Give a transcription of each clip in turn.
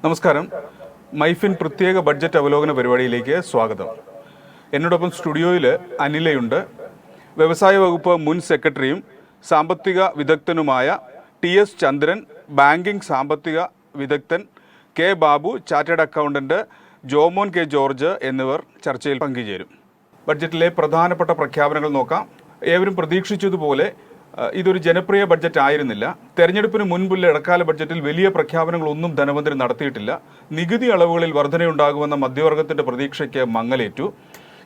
നമസ്കാരം. മൈഫിൻ പ്രത്യേക ബഡ്ജറ്റ് അവലോകന പരിപാടിയിലേക്ക് സ്വാഗതം. എന്നോടൊപ്പം സ്റ്റുഡിയോയിൽ അനിലയുണ്ട്. വ്യവസായ വകുപ്പ് മുൻ സെക്രട്ടറിയും സാമ്പത്തിക വിദഗ്ധനുമായ TS ചന്ദ്രൻ, ബാങ്കിംഗ് സാമ്പത്തിക വിദഗ്ധൻ K Babu, chartered accountant Jomon K George എന്നിവർ ചർച്ചയിൽ പങ്കുചേരും. ബഡ്ജറ്റിലെ പ്രധാനപ്പെട്ട പ്രഖ്യാപനങ്ങൾ നോക്കാം. ഏവരും പ്രതീക്ഷിച്ചതുപോലെ ഇതൊരു ജനപ്രിയ ബഡ്ജറ്റ് ആയിരുന്നില്ല. തെരഞ്ഞെടുപ്പിന് മുൻപുള്ള ഇടക്കാല ബഡ്ജറ്റിൽ വലിയ പ്രഖ്യാപനങ്ങളൊന്നും ധനമന്ത്രി നടത്തിയിട്ടില്ല. നികുതി അളവുകളിൽ വർധനയുണ്ടാകുമെന്ന മധ്യവർഗത്തിന്റെ പ്രതീക്ഷയ്ക്ക് മങ്ങലേറ്റു.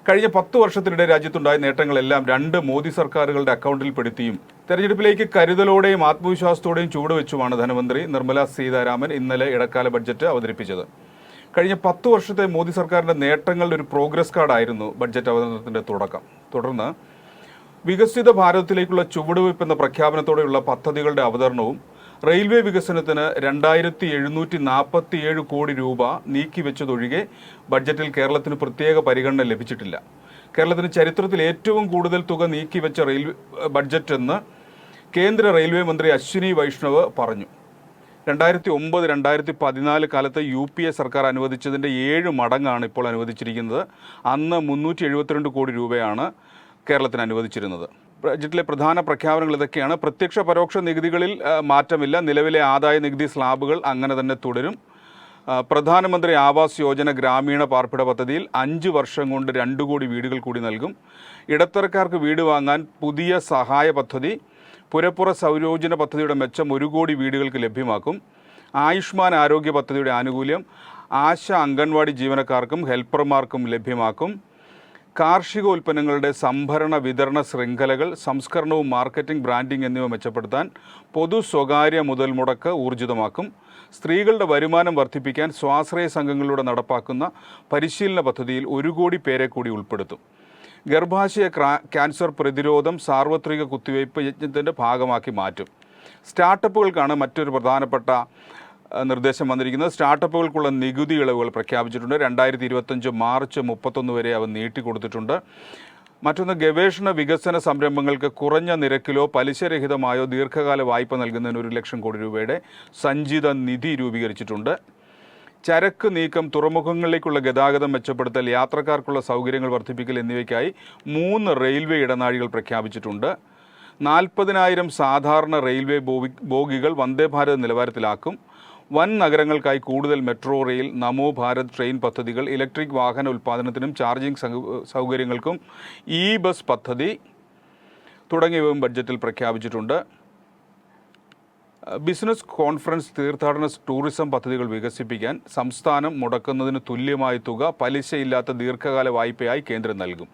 കഴിഞ്ഞ 10 വർഷത്തിനിടെ രാജ്യത്തുണ്ടായ നേട്ടങ്ങളെല്ലാം 2 മോദി സർക്കാരുകളുടെ അക്കൗണ്ടിൽ പെടുത്തിയും തെരഞ്ഞെടുപ്പിലേക്ക് കരുതലോടെയും ആത്മവിശ്വാസത്തോടെയും ചുവടുവെച്ചുമാണ് ധനമന്ത്രി നിർമ്മല സീതാരാമൻ ഇന്നലെ ഇടക്കാല ബഡ്ജറ്റ് അവതരിപ്പിച്ചത്. കഴിഞ്ഞ 10 വർഷത്തെ മോദി സർക്കാരിന്റെ നേട്ടങ്ങളുടെ ഒരു പ്രോഗ്രസ് കാർഡായിരുന്നു ബഡ്ജറ്റ് അവതരണത്തിന്റെ തുടക്കം. തുടർന്ന് വികസിത ഭാരതത്തിലേക്കുള്ള ചുവടുവയ്പ് എന്ന പ്രഖ്യാപനത്തോടെയുള്ള പദ്ധതികളുടെ അവതരണവും റെയിൽവേ വികസനത്തിന് 2747 കോടി രൂപ നീക്കിവെച്ചതൊഴികെ ബഡ്ജറ്റിൽ കേരളത്തിന് പ്രത്യേക പരിഗണന ലഭിച്ചിട്ടില്ല. കേരളത്തിന് ചരിത്രത്തിൽ ഏറ്റവും കൂടുതൽ തുക നീക്കിവെച്ച ബഡ്ജറ്റ് എന്ന് കേന്ദ്ര റെയിൽവേ മന്ത്രി അശ്വിനി വൈഷ്ണവ് പറഞ്ഞു. 2009-2014 കാലത്ത് UPA സർക്കാർ അനുവദിച്ചതിൻ്റെ 7 മടങ്ങാണ് ഇപ്പോൾ അനുവദിച്ചിരിക്കുന്നത്. അന്ന് 372 കോടി രൂപയാണ് കേരളത്തിന് അനുവദിച്ചിരുന്നത്. ബഡ്ജറ്റിലെ പ്രധാന പ്രഖ്യാപനങ്ങൾ ഇതൊക്കെയാണ്. പ്രത്യക്ഷ പരോക്ഷ നികുതികളിൽ മാറ്റമില്ല. നിലവിലെ ആദായ നികുതി സ്ലാബുകൾ അങ്ങനെ തന്നെ തുടരും. പ്രധാനമന്ത്രി ആവാസ് യോജന ഗ്രാമീണ പാർപ്പിട പദ്ധതിയിൽ 5 വർഷം കൊണ്ട് 2 കോടി വീടുകൾ കൂടി നൽകും. ഇടത്തരക്കാർക്ക് വീട് വാങ്ങാൻ പുതിയ സഹായ പദ്ധതി, പുരപ്പുറ സൗരോർജ്ജന പദ്ധതിയുടെ മെച്ചം 1 കോടി വീടുകൾക്ക് ലഭ്യമാക്കും. ആയുഷ്മാൻ ആരോഗ്യ പദ്ധതിയുടെ ആനുകൂല്യം ആശ അംഗൻവാടി ജീവനക്കാർക്കും ഹെൽപ്പർമാർക്കും ലഭ്യമാക്കും. കാർഷിക ഉൽപ്പന്നങ്ങളുടെ സംഭരണ വിതരണ ശൃംഖലകൾ, സംസ്കരണവും മാർക്കറ്റിംഗ്, ബ്രാൻഡിംഗ് എന്നിവ മെച്ചപ്പെടുത്താൻ പൊതു സ്വകാര്യ മുതൽ മുടക്ക് ഊർജിതമാക്കും. സ്ത്രീകളുടെ വരുമാനം വർദ്ധിപ്പിക്കാൻ സ്വാശ്രയ സംഘങ്ങളിലൂടെ നടപ്പാക്കുന്ന പരിശീലന പദ്ധതിയിൽ 1 കോടി പേരെ കൂടി ഉൾപ്പെടുത്തും. ഗർഭാശയ ക്യാൻസർ പ്രതിരോധം സാർവത്രിക കുത്തിവയ്പ് യജ്ഞത്തിൻ്റെ ഭാഗമാക്കി മാറ്റും. സ്റ്റാർട്ടപ്പുകൾക്കാണ് മറ്റൊരു പ്രധാനപ്പെട്ട നിർദ്ദേശം വന്നിരിക്കുന്നത്. സ്റ്റാർട്ടപ്പുകൾക്കുള്ള നികുതി ഇളവുകൾ പ്രഖ്യാപിച്ചിട്ടുണ്ട്. 2025 മാർച്ച് 31 വരെ അവ നീട്ടിക്കൊടുത്തിട്ടുണ്ട്. മറ്റൊന്ന്, ഗവേഷണ വികസന സംരംഭങ്ങൾക്ക് കുറഞ്ഞ നിരക്കിലോ പലിശരഹിതമായോ ദീർഘകാല വായ്പ നൽകുന്നതിന് 1 ലക്ഷം കോടി രൂപയുടെ സഞ്ചിത നിധി രൂപീകരിച്ചിട്ടുണ്ട്. ചരക്ക് നീക്കം, തുറമുഖങ്ങളിലേക്കുള്ള ഗതാഗതം മെച്ചപ്പെടുത്തൽ, യാത്രക്കാർക്കുള്ള സൗകര്യങ്ങൾ വർദ്ധിപ്പിക്കൽ എന്നിവയ്ക്കായി 3 റെയിൽവേ ഇടനാഴികൾ പ്രഖ്യാപിച്ചിട്ടുണ്ട്. 40,000 സാധാരണ റെയിൽവേ ബോഗികൾ വന്ദേ ഭാരത് നിലവാരത്തിലാക്കും. വൻ നഗരങ്ങൾക്കായി കൂടുതൽ മെട്രോ റെയിൽ, നമോ ഭാരത് ട്രെയിൻ പദ്ധതികൾ, ഇലക്ട്രിക് വാഹന ഉൽപ്പാദനത്തിനും ചാർജിംഗ് സൗകര്യങ്ങൾക്കും ബസ് പദ്ധതി തുടങ്ങിയവയും ബഡ്ജറ്റിൽ പ്രഖ്യാപിച്ചിട്ടുണ്ട്. ബിസിനസ്, കോൺഫറൻസ്, തീർത്ഥാടന, ടൂറിസം പദ്ധതികൾ വികസിപ്പിക്കാൻ സംസ്ഥാനം മുടക്കുന്നതിന് തുല്യമായ തുക പലിശയില്ലാത്ത ദീർഘകാല വായ്പയായി കേന്ദ്രം നൽകും.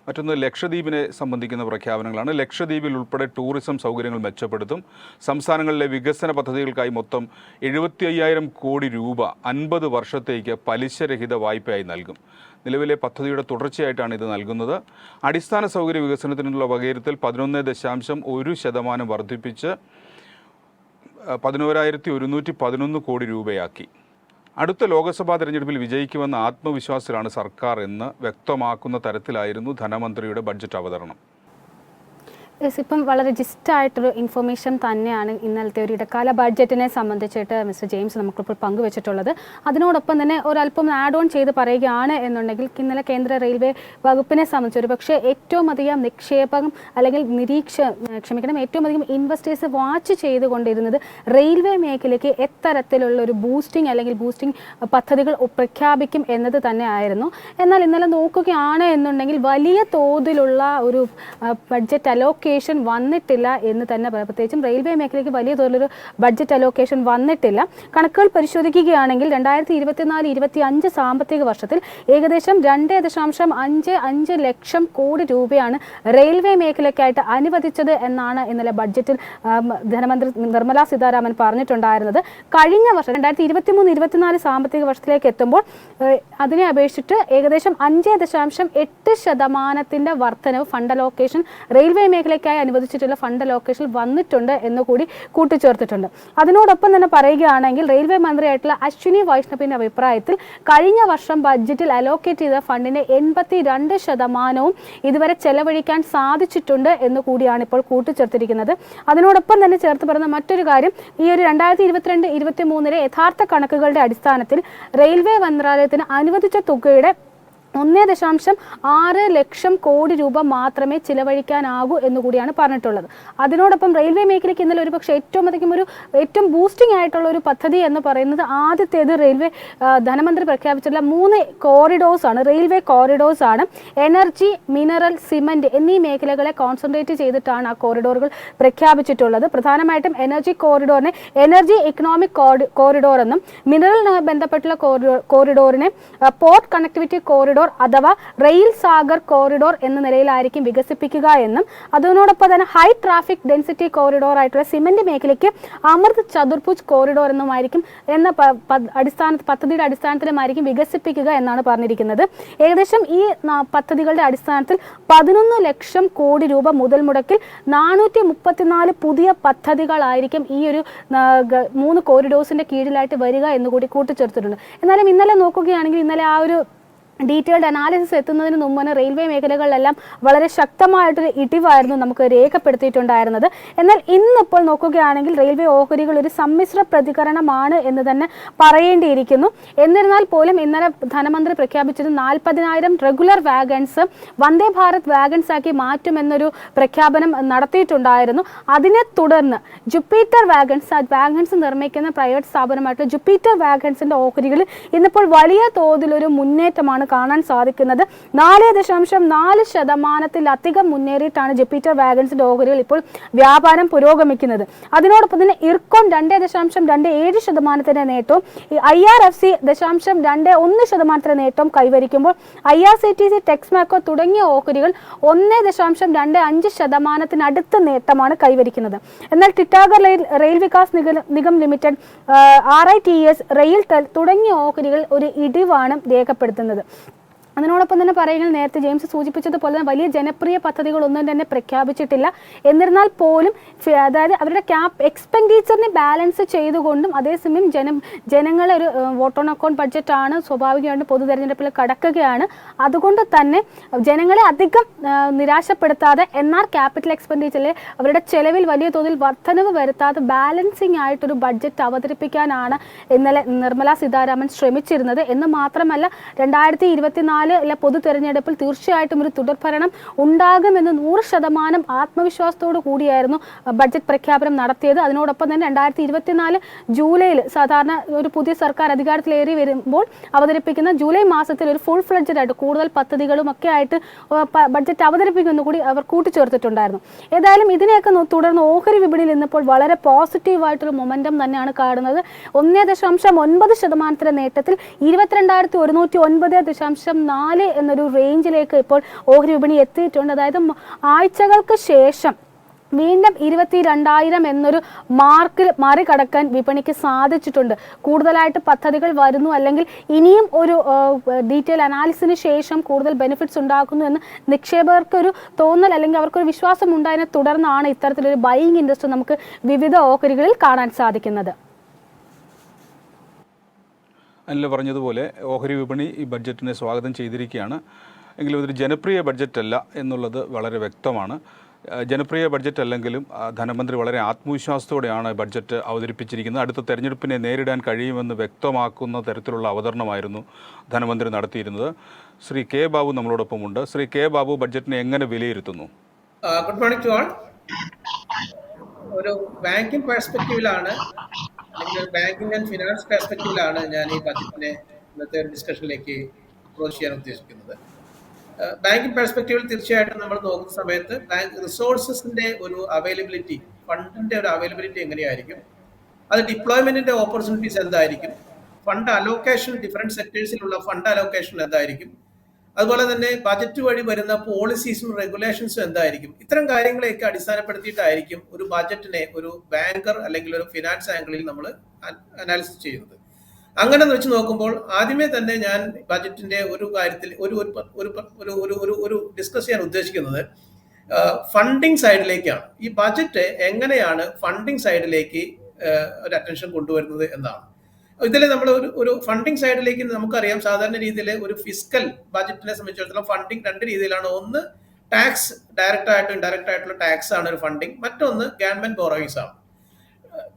മറ്റൊന്ന്, ലക്ഷദ്വീപിനെ സംബന്ധിക്കുന്ന പ്രഖ്യാപനങ്ങളാണ്. ലക്ഷദ്വീപിൽ ഉൾപ്പെടെ ടൂറിസം സൗകര്യങ്ങൾ മെച്ചപ്പെടുത്തും. സംസ്ഥാനങ്ങളിലെ വികസന പദ്ധതികൾക്കായി മൊത്തം 75,000 കോടി രൂപ 50 വർഷത്തേക്ക് പലിശരഹിത വായ്പയായി നൽകും. നിലവിലെ പദ്ധതിയുടെ തുടർച്ചയായിട്ടാണ് ഇത് നൽകുന്നത്. അടിസ്ഥാന സൗകര്യ വികസനത്തിനുള്ള വകയിരുത്തൽ 11.1% വർദ്ധിപ്പിച്ച് 11,111 കോടി രൂപയാക്കി. അടുത്ത ലോക്സഭാ തെരഞ്ഞെടുപ്പിൽ വിജയിക്കുമെന്ന ആത്മവിശ്വാസത്തിലാണ് സർക്കാർ എന്ന് വ്യക്തമാക്കുന്ന തരത്തിലായിരുന്നു ധനമന്ത്രിയുടെ ബഡ്ജറ്റ് അവതരണം. ഇപ്പം വളരെ ജിസ്റ്റായിട്ടൊരു ഇൻഫർമേഷൻ തന്നെയാണ് ഇന്നലത്തെ ഒരു ഇടക്കാല ബഡ്ജറ്റിനെ സംബന്ധിച്ചിട്ട് മിസ്റ്റർ ജെയിംസ് നമുക്കിപ്പോൾ പങ്കുവച്ചിട്ടുള്ളത്. അതിനോടൊപ്പം തന്നെ ഒരല്പം ആഡ് ഓൺ ചെയ്ത് പറയുകയാണ് എന്നുണ്ടെങ്കിൽ ഇന്നലെ കേന്ദ്ര റെയിൽവേ വകുപ്പിനെ സംബന്ധിച്ച് ഒരു പക്ഷേ ഏറ്റവും അധികം നിക്ഷേപം അല്ലെങ്കിൽ ഏറ്റവും അധികം ഇൻവെസ്റ്റേഴ്സ് വാച്ച് ചെയ്തുകൊണ്ടിരുന്നത് റെയിൽവേ മേഖലയ്ക്ക് എത്തരത്തിലുള്ള ഒരു ബൂസ്റ്റിംഗ് പദ്ധതികൾ പ്രഖ്യാപിക്കും എന്നത് തന്നെ ആയിരുന്നു. എന്നാൽ ഇന്നലെ നോക്കുകയാണ് എന്നുണ്ടെങ്കിൽ വലിയ തോതിലുള്ള ഒരു ബഡ്ജറ്റ് അലോക്കേഷൻ വന്നിട്ടില്ല എന്ന് തന്നെ പറയാം. പ്രത്യേകിച്ചും റെയിൽവേ മേഖലയ്ക്ക് വലിയ തോതിലൊരു ബഡ്ജറ്റ് അലോക്കേഷൻ വന്നിട്ടില്ല. കണക്കുകൾ പരിശോധിക്കുകയാണെങ്കിൽ 2024-25 സാമ്പത്തിക വർഷത്തിൽ ഏകദേശം 2.55 ലക്ഷം കോടി രൂപയാണ് റെയിൽവേ മേഖലയ്ക്കായിട്ട് അനുവദിച്ചത് എന്നാണ് ഇന്നലെ ബഡ്ജറ്റിൽ ധനമന്ത്രി നിർമ്മല സീതാരാമൻ പറഞ്ഞിട്ടുണ്ടായിരുന്നത്. കഴിഞ്ഞ വർഷം 2023-24 സാമ്പത്തിക വർഷത്തിലേക്ക് എത്തുമ്പോൾ അതിനെ അപേക്ഷിച്ചിട്ട് ഏകദേശം 5.8% വർധനവ് ഫണ്ട് അലോക്കേഷൻ റെയിൽവേ മേഖല മേഖലയ്ക്കായി അനുവദിച്ചിട്ടുള്ള ഫണ്ട് അലോക്കേഷൻ വന്നിട്ടുണ്ട് എന്ന് കൂടി കൂട്ടിച്ചേർത്തിട്ടുണ്ട്. അതിനോടൊപ്പം തന്നെ പറയുകയാണെങ്കിൽ റെയിൽവേ മന്ത്രിയായിട്ടുള്ള അശ്വിനി വൈഷ്ണവിന്റെ അഭിപ്രായത്തിൽ കഴിഞ്ഞ വർഷം ബഡ്ജറ്റിൽ അലോക്കേറ്റ് ചെയ്ത ഫണ്ടിന്റെ 82% ഇതുവരെ ചെലവഴിക്കാൻ സാധിച്ചിട്ടുണ്ട് എന്ന് കൂടിയാണ് ഇപ്പോൾ കൂട്ടിച്ചേർത്തിരിക്കുന്നത്. അതിനോടൊപ്പം തന്നെ ചേർത്ത് പറയുന്ന മറ്റൊരു കാര്യം, ഈ ഒരു 2022-23 യഥാർത്ഥ കണക്കുകളുടെ അടിസ്ഥാനത്തിൽ റെയിൽവേ മന്ത്രാലയത്തിന് അനുവദിച്ച തുകയുടെ 1.6 ലക്ഷം കോടി രൂപ മാത്രമേ ചിലവഴിക്കാനാകൂ എന്നുകൂടിയാണ് പറഞ്ഞിട്ടുള്ളത്. അതിനോടൊപ്പം റെയിൽവേ മേഖലയ്ക്ക് ഇന്നലെ ഒരുപക്ഷെ ഏറ്റവും ബൂസ്റ്റിംഗ് ആയിട്ടുള്ള ഒരു പദ്ധതി എന്ന് പറയുന്നത് ആദ്യത്തേത് റെയിൽവേ ധനമന്ത്രി പ്രഖ്യാപിച്ചിട്ടുള്ള 3 കോറിഡോഴ്സ് ആണ്, റെയിൽവേ കോറിഡോഴ്സ് ആണ്. എനർജി, മിനറൽ, സിമന്റ് എന്നീ മേഖലകളെ കോൺസെൻട്രേറ്റ് ചെയ്തിട്ടാണ് ആ കോറിഡോറുകൾ പ്രഖ്യാപിച്ചിട്ടുള്ളത്. പ്രധാനമായിട്ടും എനർജി കോറിഡോറിനെ എനർജി ഇക്കണോമിക് കോറിഡോർ എന്നും, മിനറലിനുമായി ബന്ധപ്പെട്ടുള്ള കോറിഡോറിനെ പോർട്ട് കണക്ടിവിറ്റി കോറിഡോർ അഥവാ റെയിൽ സാഗർ കോറിഡോർ എന്ന നിലയിലായിരിക്കും വികസിപ്പിക്കുക എന്നും, അതിനോടൊപ്പം തന്നെ ഹൈ ട്രാഫിക് ഡെൻസിറ്റി കോറിഡോർ ആയിട്ടുള്ള സിമന്റ് മേഖലയ്ക്ക് അമൃത് ചതുർഭുജ് കോറിഡോർ എന്നുമായിരിക്കും എന്ന പദ്ധതിയുടെ അടിസ്ഥാനത്തിലുമായിരിക്കും വികസിപ്പിക്കുക എന്നാണ് പറഞ്ഞിരിക്കുന്നത്. ഏകദേശം ഈ പദ്ധതികളുടെ അടിസ്ഥാനത്തിൽ 11 ലക്ഷം കോടി രൂപ മുതൽ മുടക്കിൽ 434 പുതിയ പദ്ധതികളായിരിക്കും ഈ ഒരു 3 കോറിഡോഴ്സിന്റെ കീഴിലായിട്ട് വരിക എന്നുകൂടി കൂട്ടിച്ചേർത്തിട്ടുണ്ട്. എന്നാലും ഇന്നലെ നോക്കുകയാണെങ്കിൽ ഇന്നലെ ആ ഒരു ഡീറ്റെയിൽഡ് അനാലിസിസ് എത്തുന്നതിന് മുമ്പ് തന്നെ റെയിൽവേ മേഖലകളിലെല്ലാം വളരെ ശക്തമായിട്ടൊരു ഇടിവായിരുന്നു നമുക്ക് രേഖപ്പെടുത്തിയിട്ടുണ്ടായിരുന്നത്. എന്നാൽ ഇന്നിപ്പോൾ നോക്കുകയാണെങ്കിൽ റെയിൽവേ ഓഹരികൾ ഒരു സമ്മിശ്ര പ്രതികരണമാണ് എന്ന് തന്നെ പറയേണ്ടിയിരിക്കുന്നു. എന്നിരുന്നാൽ പോലും ഇന്നലെ ധനമന്ത്രി പ്രഖ്യാപിച്ചത് 40,000 regular wagons Vande Bharat wagons ആക്കി മാറ്റുമെന്നൊരു പ്രഖ്യാപനം നടത്തിയിട്ടുണ്ടായിരുന്നു. അതിനെ തുടർന്ന് ജുപ്പിറ്റർ വാഗൺസ് നിർമ്മിക്കുന്ന പ്രൈവറ്റ് സ്ഥാപനമായിട്ടുള്ള ജുപ്പിറ്റർ വാഗൺസിന്റെ ഓഹരികളിൽ ഇന്നിപ്പോൾ വലിയ തോതിലൊരു മുന്നേറ്റമാണ് കാണാൻ സാധിക്കുന്നത്. 4.4% മുന്നേറിയിട്ടാണ് ജുപ്പിറ്റർ വാഗൺസിന്റെ ഓഹരികൾ ഇപ്പോൾ വ്യാപാരം പുരോഗമിക്കുന്നത്. അതിനോടൊപ്പം തന്നെ ഇർക്കോൺ 2.27% നേട്ടവും IRFC 0.21% നേട്ടവും കൈവരിക്കുമ്പോൾ IRCTC, ടെക്സ്മാക്കോ തുടങ്ങിയ ഓഹരികൾ 1.25% അടുത്ത നേട്ടമാണ് കൈവരിക്കുന്നത്. എന്നാൽ Titagarh rail Vikas Nigam limited, RITES, RailTel തുടങ്ങിയ ഓഹരികൾ ഒരു ഇടിവാണ് രേഖപ്പെടുത്തുന്നത്. അതിനോടൊപ്പം തന്നെ പറയുന്നത് നേരത്തെ ജെയിംസ് സൂചിപ്പിച്ചതുപോലെ തന്നെ വലിയ ജനപ്രിയ പദ്ധതികളൊന്നും തന്നെ പ്രഖ്യാപിച്ചിട്ടില്ല. എന്നിരുന്നാൽ പോലും അതായത് അവരുടെ എക്സ്പെൻഡിച്ചറിനെ ബാലൻസ് ചെയ്തുകൊണ്ടും അതേസമയം ജനങ്ങളെ ഒരു വോട്ട് ഓൺ അക്കൗണ്ട് ബഡ്ജറ്റാണ്, സ്വാഭാവികമായിട്ടും പൊതു തെരഞ്ഞെടുപ്പിൽ കടക്കുകയാണ്. അതുകൊണ്ട് തന്നെ ജനങ്ങളെ അധികം നിരാശപ്പെടുത്താതെ എന്നാൽ ക്യാപിറ്റൽ എക്സ്പെൻഡിച്ചറിൽ അവരുടെ ചെലവിൽ വലിയ തോതിൽ വർധനവ് വരുത്താതെ ബാലൻസിങ് ആയിട്ടൊരു ബഡ്ജറ്റ് അവതരിപ്പിക്കാനാണ് ഇന്നലെ നിർമ്മല സീതാരാമൻ ശ്രമിച്ചിരുന്നത്. എന്ന് മാത്രമല്ല 2024 പൊതു തെരഞ്ഞെടുപ്പിൽ തീർച്ചയായിട്ടും ഒരു തുടർഭരണം ഉണ്ടാകുമെന്ന് 100% ആത്മവിശ്വാസത്തോടു കൂടിയായിരുന്നു ബഡ്ജറ്റ് പ്രഖ്യാപനം നടത്തിയത്. അതിനോടൊപ്പം തന്നെ 2024 ജൂലൈയിൽ സാധാരണ ഒരു പുതിയ സർക്കാർ അധികാരത്തിലേറി വരുമ്പോൾ അവതരിപ്പിക്കുന്ന ജൂലൈ മാസത്തിൽ ഒരു ഫുൾ ഫ്ലെഡ്ജഡ് ആയിട്ട് കൂടുതൽ പദ്ധതികളും ഒക്കെ ആയിട്ട് ബഡ്ജറ്റ് അവതരിപ്പിക്കുമെന്ന് കൂടി അവർ കൂട്ടിച്ചേർത്തിട്ടുണ്ടായിരുന്നു. ഏതായാലും ഇതിനെയൊക്കെ തുടർന്ന് ഓഹരി വിപണിയിൽ ഇന്നിപ്പോൾ വളരെ പോസിറ്റീവായിട്ടൊരു മൊമെന്റം തന്നെയാണ് കാണുന്നത്. 1.9% നേട്ടത്തിൽ 22,109.4 എന്നൊരു റേഞ്ചിലേക്ക് ഇപ്പോൾ ഓഹരി വിപണി എത്തിയിട്ടുണ്ട്. അതായത് ആഴ്ചകൾക്ക് ശേഷം വീണ്ടും 22,000 എന്നൊരു മാർക്കിൽ മറികടക്കാൻ വിപണിക്ക് സാധിച്ചിട്ടുണ്ട്. കൂടുതലായിട്ട് പദ്ധതികൾ വരുന്നു, അല്ലെങ്കിൽ ഇനിയും ഒരു ഡീറ്റെയിൽ അനാലിസിന് ശേഷം കൂടുതൽ ബെനിഫിറ്റ്സ് ഉണ്ടാക്കുന്നു എന്ന് നിക്ഷേപകർക്കൊരു തോന്നൽ അല്ലെങ്കിൽ അവർക്കൊരു വിശ്വാസം ഉണ്ടായതിനെ തുടർന്നാണ് ഇത്തരത്തിലൊരു ബൈയിങ് ഇൻട്രസ്റ്റ് നമുക്ക് വിവിധ ഓഹരികളിൽ കാണാൻ സാധിക്കുന്നത്. അനിൽ പറഞ്ഞതുപോലെ ഓഹരി വിപണി ഈ ബഡ്ജറ്റിനെ സ്വാഗതം ചെയ്തിരിക്കുകയാണ്. എങ്കിലും ഇതൊരു ജനപ്രിയ ബഡ്ജറ്റല്ല എന്നുള്ളത് വളരെ വ്യക്തമാണ്. ജനപ്രിയ ബഡ്ജറ്റ് അല്ലെങ്കിലും ധനമന്ത്രി വളരെ ആത്മവിശ്വാസത്തോടെയാണ് ബഡ്ജറ്റ് അവതരിപ്പിച്ചിരിക്കുന്നത്. അടുത്ത തെരഞ്ഞെടുപ്പിനെ നേരിടാൻ കഴിയുമെന്ന് വ്യക്തമാക്കുന്ന തരത്തിലുള്ള അവതരണമായിരുന്നു ധനമന്ത്രി നടത്തിയിരുന്നത്. ശ്രീ കെ ബാബു നമ്മളോടൊപ്പമുണ്ട്. ശ്രീ കെ ബാബു, ബഡ്ജറ്റിനെ എങ്ങനെ വിലയിരുത്തുന്നു? Good morning to all. ഒരു ബാങ്കിങ് പെർസ്പെക്റ്റീവിലാണ്, അല്ലെങ്കിൽ ബാങ്കിങ് ആൻഡ് ഫിനാൻസ് പെർസ്പെക്റ്റീവിലാണ് ഞാൻ ഈ ബഡ്ജറ്റിനെ ഇന്നത്തെ ഒരു ഡിസ്കഷനിലേക്ക് അപ്രോച്ച് ചെയ്യാൻ ഉദ്ദേശിക്കുന്നത്. ബാങ്കിങ് പെർസ്പെക്റ്റീവിൽ തീർച്ചയായിട്ടും നമ്മൾ നോക്കുന്ന സമയത്ത് ബാങ്ക് റിസോഴ്സസിന്റെ ഒരു അവൈലബിലിറ്റി, ഫണ്ടിന്റെ ഒരു അവൈലബിലിറ്റി എങ്ങനെയായിരിക്കും, അത് ഡിപ്ലോയ്മെന്റിന്റെ ഓപ്പർച്യൂണിറ്റീസ് എന്തായിരിക്കും, ഫണ്ട് അലോക്കേഷൻ, ഡിഫറെന്റ് സെക്ടേഴ്സിലുള്ള ഫണ്ട് അലോക്കേഷൻ എന്തായിരിക്കും, അതുപോലെ തന്നെ ബജറ്റ് വഴി വരുന്ന പോളിസീസും റെഗുലേഷൻസും എന്തായിരിക്കും, ഇത്തരം കാര്യങ്ങളെയൊക്കെ അടിസ്ഥാനപ്പെടുത്തിയിട്ടായിരിക്കും ഒരു ബജറ്റിനെ ഒരു ബാങ്കർ അല്ലെങ്കിൽ ഒരു ഫിനാൻസ് ആംഗിളിൽ നമ്മൾ അനാലിസിസ് ചെയ്യുന്നത്. അങ്ങനെ വെച്ച് നോക്കുമ്പോൾ ആദ്യമേ തന്നെ ഞാൻ ബജറ്റിന്റെ ഒരു കാര്യത്തിൽ ഒരു ഡിസ്കസ് ചെയ്യാൻ ഉദ്ദേശിക്കുന്നത്, ഫണ്ടിങ് സൈഡിലേക്കാണ്. ഈ ബജറ്റ് എങ്ങനെയാണ് ഫണ്ടിങ് സൈഡിലേക്ക് ഒരു അറ്റൻഷൻ കൊണ്ടുവരുന്നത് എന്നാണ്. ഇതിൽ നമ്മൾ ഒരു ഫണ്ടിങ് സൈഡിലേക്ക് നമുക്കറിയാം, സാധാരണ രീതിയിൽ ഒരു ഫിസ്ക്കൽ ബജറ്റിനെ സംബന്ധിച്ചിടത്തോളം ഫണ്ടിങ് രണ്ട് രീതിയിലാണ്. ഒന്ന് ടാക്സ്, ഡയറക്റ്റ് ആയിട്ടും ഇൻഡയറക്റ്റ് ആയിട്ടുള്ള ടാക്സ് ആണ് ഒരു ഫണ്ടിങ്. മറ്റൊന്ന് ഗവൺമെന്റ് ബോറോയിങ്സ് ആണ്.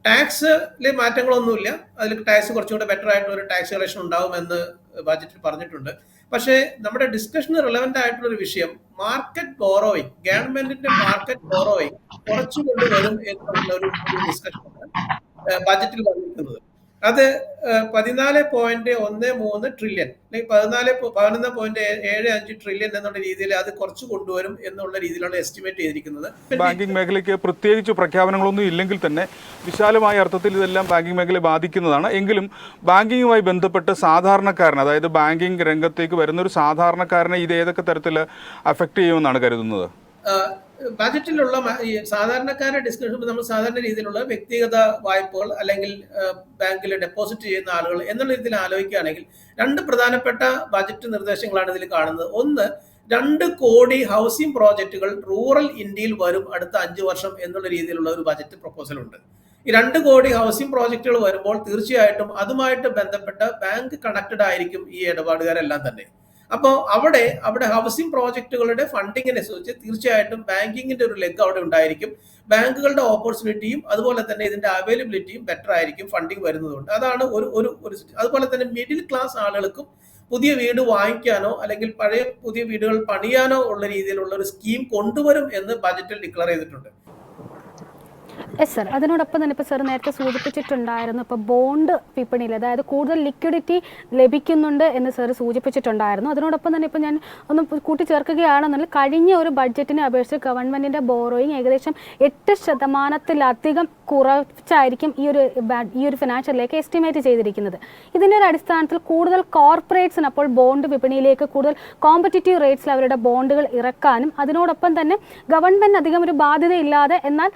ടാക്സിൽ മാറ്റങ്ങളൊന്നുമില്ല, അതിൽ ടാക്സ് കുറച്ചുകൂടെ ബെറ്റർ ആയിട്ട് ഒരു ടാക്സ് കളക്ഷൻ ഉണ്ടാവുമെന്ന് ബജറ്റിൽ പറഞ്ഞിട്ടുണ്ട്. പക്ഷേ നമ്മുടെ ഡിസ്കഷന് റിലവന്റ് ആയിട്ടുള്ള ഒരു വിഷയം മാർക്കറ്റ് ബോറോയിങ്, ഗവൺമെന്റിന്റെ മാർക്കറ്റ് ബോറോയിങ് കുറച്ചു കൊണ്ടുവരും എന്നുള്ള ഒരു ഡിസ്കഷനാണ് ബജറ്റിൽ വന്നിരിക്കുന്നത്. അത് 14.13 ട്രില്യൺ അല്ലെങ്കിൽ 11.75 ട്രില്യൺ എന്നുള്ള രീതിയിൽ അത് കുറച്ച് കൊണ്ടുവരും എന്നുള്ള രീതിയിലാണ് എസ്റ്റിമേറ്റ് ചെയ്തിരിക്കുന്നത്. ബാങ്കിംഗ് മേഖലയ്ക്ക് പ്രത്യേകിച്ച് പ്രഖ്യാപനങ്ങളൊന്നും ഇല്ലെങ്കിൽ തന്നെ വിശാലമായ അർത്ഥത്തിൽ ഇതെല്ലാം ബാങ്കിംഗ് മേഖലയെ ബാധിക്കുന്നതാണ്. എങ്കിലും ബാങ്കിങ്ങുമായി ബന്ധപ്പെട്ട് സാധാരണക്കാരൻ, അതായത് ബാങ്കിംഗ് രംഗത്തേക്ക് വരുന്ന ഒരു സാധാരണക്കാരനെ ഇത് ഏതൊക്കെ തരത്തിൽ അഫക്റ്റ് ചെയ്യുമെന്നാണ് കരുതുന്നത്? ബജറ്റിലുള്ള ഈ സാധാരണക്കാരെ ഡിസ്കഷൻ നമ്മൾ സാധാരണ രീതിയിലുള്ള വ്യക്തിഗത വായ്പകൾ അല്ലെങ്കിൽ ബാങ്കിൽ ഡെപ്പോസിറ്റ് ചെയ്യുന്ന ആളുകൾ എന്നുള്ള രീതിയിൽ ആലോചിക്കുകയാണെങ്കിൽ രണ്ട് പ്രധാനപ്പെട്ട ബജറ്റ് നിർദ്ദേശങ്ങളാണ് ഇതിൽ കാണുന്നത്. ഒന്ന്, 2 കോടി ഹൗസിംഗ് പ്രോജക്റ്റുകൾ റൂറൽ ഇന്ത്യയിൽ വരും അടുത്ത 5 വർഷം എന്നുള്ള രീതിയിലുള്ള ഒരു ബജറ്റ് പ്രപ്പോസൽ ഉണ്ട്. ഈ 2 കോടി ഹൗസിംഗ് പ്രോജക്റ്റുകൾ വരുമ്പോൾ തീർച്ചയായിട്ടും അതുമായിട്ട് ബന്ധപ്പെട്ട ബാങ്ക് കണക്റ്റഡ് ആയിരിക്കും ഈ ഇടപാടുകാരെല്ലാം തന്നെ. അപ്പോൾ അവിടെ ഹൗസിംഗ് പ്രോജക്റ്റുകളുടെ ഫണ്ടിങ്ങിനെ സംബന്ധിച്ച് തീർച്ചയായിട്ടും ബാങ്കിങ്ങിന്റെ ഒരു ലെഗ് അവിടെ ഉണ്ടായിരിക്കും. ബാങ്കുകളുടെ ഓപ്പർച്യൂണിറ്റിയും അതുപോലെ തന്നെ ഇതിന്റെ അവൈലബിലിറ്റിയും ബെറ്റർ ആയിരിക്കും ഫണ്ടിങ് വരുന്നതുകൊണ്ട്. അതാണ് ഒരു അതുപോലെ തന്നെ മിഡിൽ ക്ലാസ് ആളുകൾക്കും പുതിയ വീട് വാങ്ങിക്കാനോ അല്ലെങ്കിൽ പുതിയ വീടുകൾ പണിയാനോ ഉള്ള രീതിയിലുള്ള ഒരു സ്കീം കൊണ്ടുവരും എന്ന് ബജറ്റിൽ ഡിക്ലെയർ ചെയ്തിട്ടുണ്ട്. യെസ് സർ, അതിനോടൊപ്പം തന്നെ ഇപ്പോൾ സാർ നേരത്തെ സൂചിപ്പിച്ചിട്ടുണ്ടായിരുന്നു, ഇപ്പോൾ ബോണ്ട് വിപണിയിൽ അതായത് കൂടുതൽ ലിക്വിഡിറ്റി ലഭിക്കുന്നുണ്ട് എന്ന് സാർ സൂചിപ്പിച്ചിട്ടുണ്ടായിരുന്നു. അതിനോടൊപ്പം തന്നെ ഇപ്പോൾ ഞാൻ ഒന്ന് കൂട്ടിച്ചേർക്കുകയാണെന്നുണ്ടെങ്കിൽ കഴിഞ്ഞ ഒരു ബഡ്ജറ്റിനെ അപേക്ഷിച്ച് ഗവൺമെൻറ്റിൻ്റെ ബോറോയിങ് ഏകദേശം 8% കുറച്ചായിരിക്കും ഈ ഒരു ഫിനാൻഷ്യലിലേക്ക് എസ്റ്റിമേറ്റ് ചെയ്തിരിക്കുന്നത്. ഇതിൻ്റെ ഒരു അടിസ്ഥാനത്തിൽ കൂടുതൽ കോർപ്പറേറ്റ്സിന് അപ്പോൾ ബോണ്ട് വിപണിയിലേക്ക് കൂടുതൽ കോമ്പറ്റിറ്റീവ് റേറ്റ്സിൽ അവരുടെ ബോണ്ടുകൾ ഇറക്കാനും അതിനോടൊപ്പം തന്നെ ഗവൺമെൻറ് അധികം ഒരു ബാധ്യതയില്ലാതെ എന്നാൽ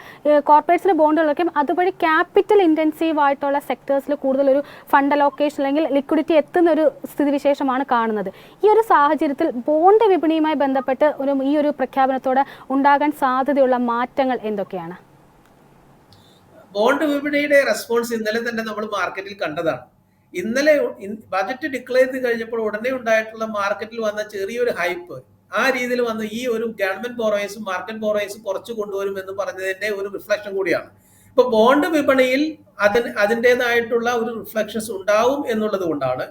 കോർപ്പറേറ്റ്സിന് ബോണ്ടുകളൊക്കെ അതുവഴി ക്യാപിറ്റൽ ഇൻറ്റൻസീവ് ആയിട്ടുള്ള സെക്ടേഴ്സിൽ കൂടുതലൊരു ഫണ്ട് അലോക്കേഷൻ അല്ലെങ്കിൽ ലിക്വിഡിറ്റി എത്തുന്ന ഒരു സ്ഥിതിവിശേഷമാണ് കാണുന്നത്. ഈ ഒരു സാഹചര്യത്തിൽ ബോണ്ട് വിപണിയുമായി ബന്ധപ്പെട്ട് ഈ ഒരു പ്രഖ്യാപനത്തോടെ ഉണ്ടാകാൻ സാധ്യതയുള്ള മാറ്റങ്ങൾ എന്തൊക്കെയാണ്? ബോണ്ട് വിപണിയുടെ റെസ്പോൺസ് ഇന്നലെ തന്നെ നമ്മൾ മാർക്കറ്റിൽ കണ്ടതാണ്. ഇന്നലെ ബജറ്റ് ഡിക്ലെയർ ചെയ്ത് കഴിഞ്ഞപ്പോൾ ഉടനെ ഉണ്ടായിട്ടുള്ള മാർക്കറ്റിൽ വന്ന ചെറിയൊരു ഹൈപ്പ്, ആ രീതിയിൽ വന്ന് ഈ ഒരു ഗവൺമെന്റ് ബോറോയിങ്സും മാർക്കറ്റ് ബോറോയിങ്സും കുറച്ച് കൊണ്ടുവരും എന്ന് പറഞ്ഞതിന്റെ ഒരു റിഫ്ലക്ഷൻ കൂടിയാണ്. ഇപ്പൊ ബോണ്ട് വിപണിയിൽ അതിൻ്റെതായിട്ടുള്ള ഒരു റിഫ്ലക്ഷൻസ് ഉണ്ടാവും എന്നുള്ളത് കൊണ്ടാണ്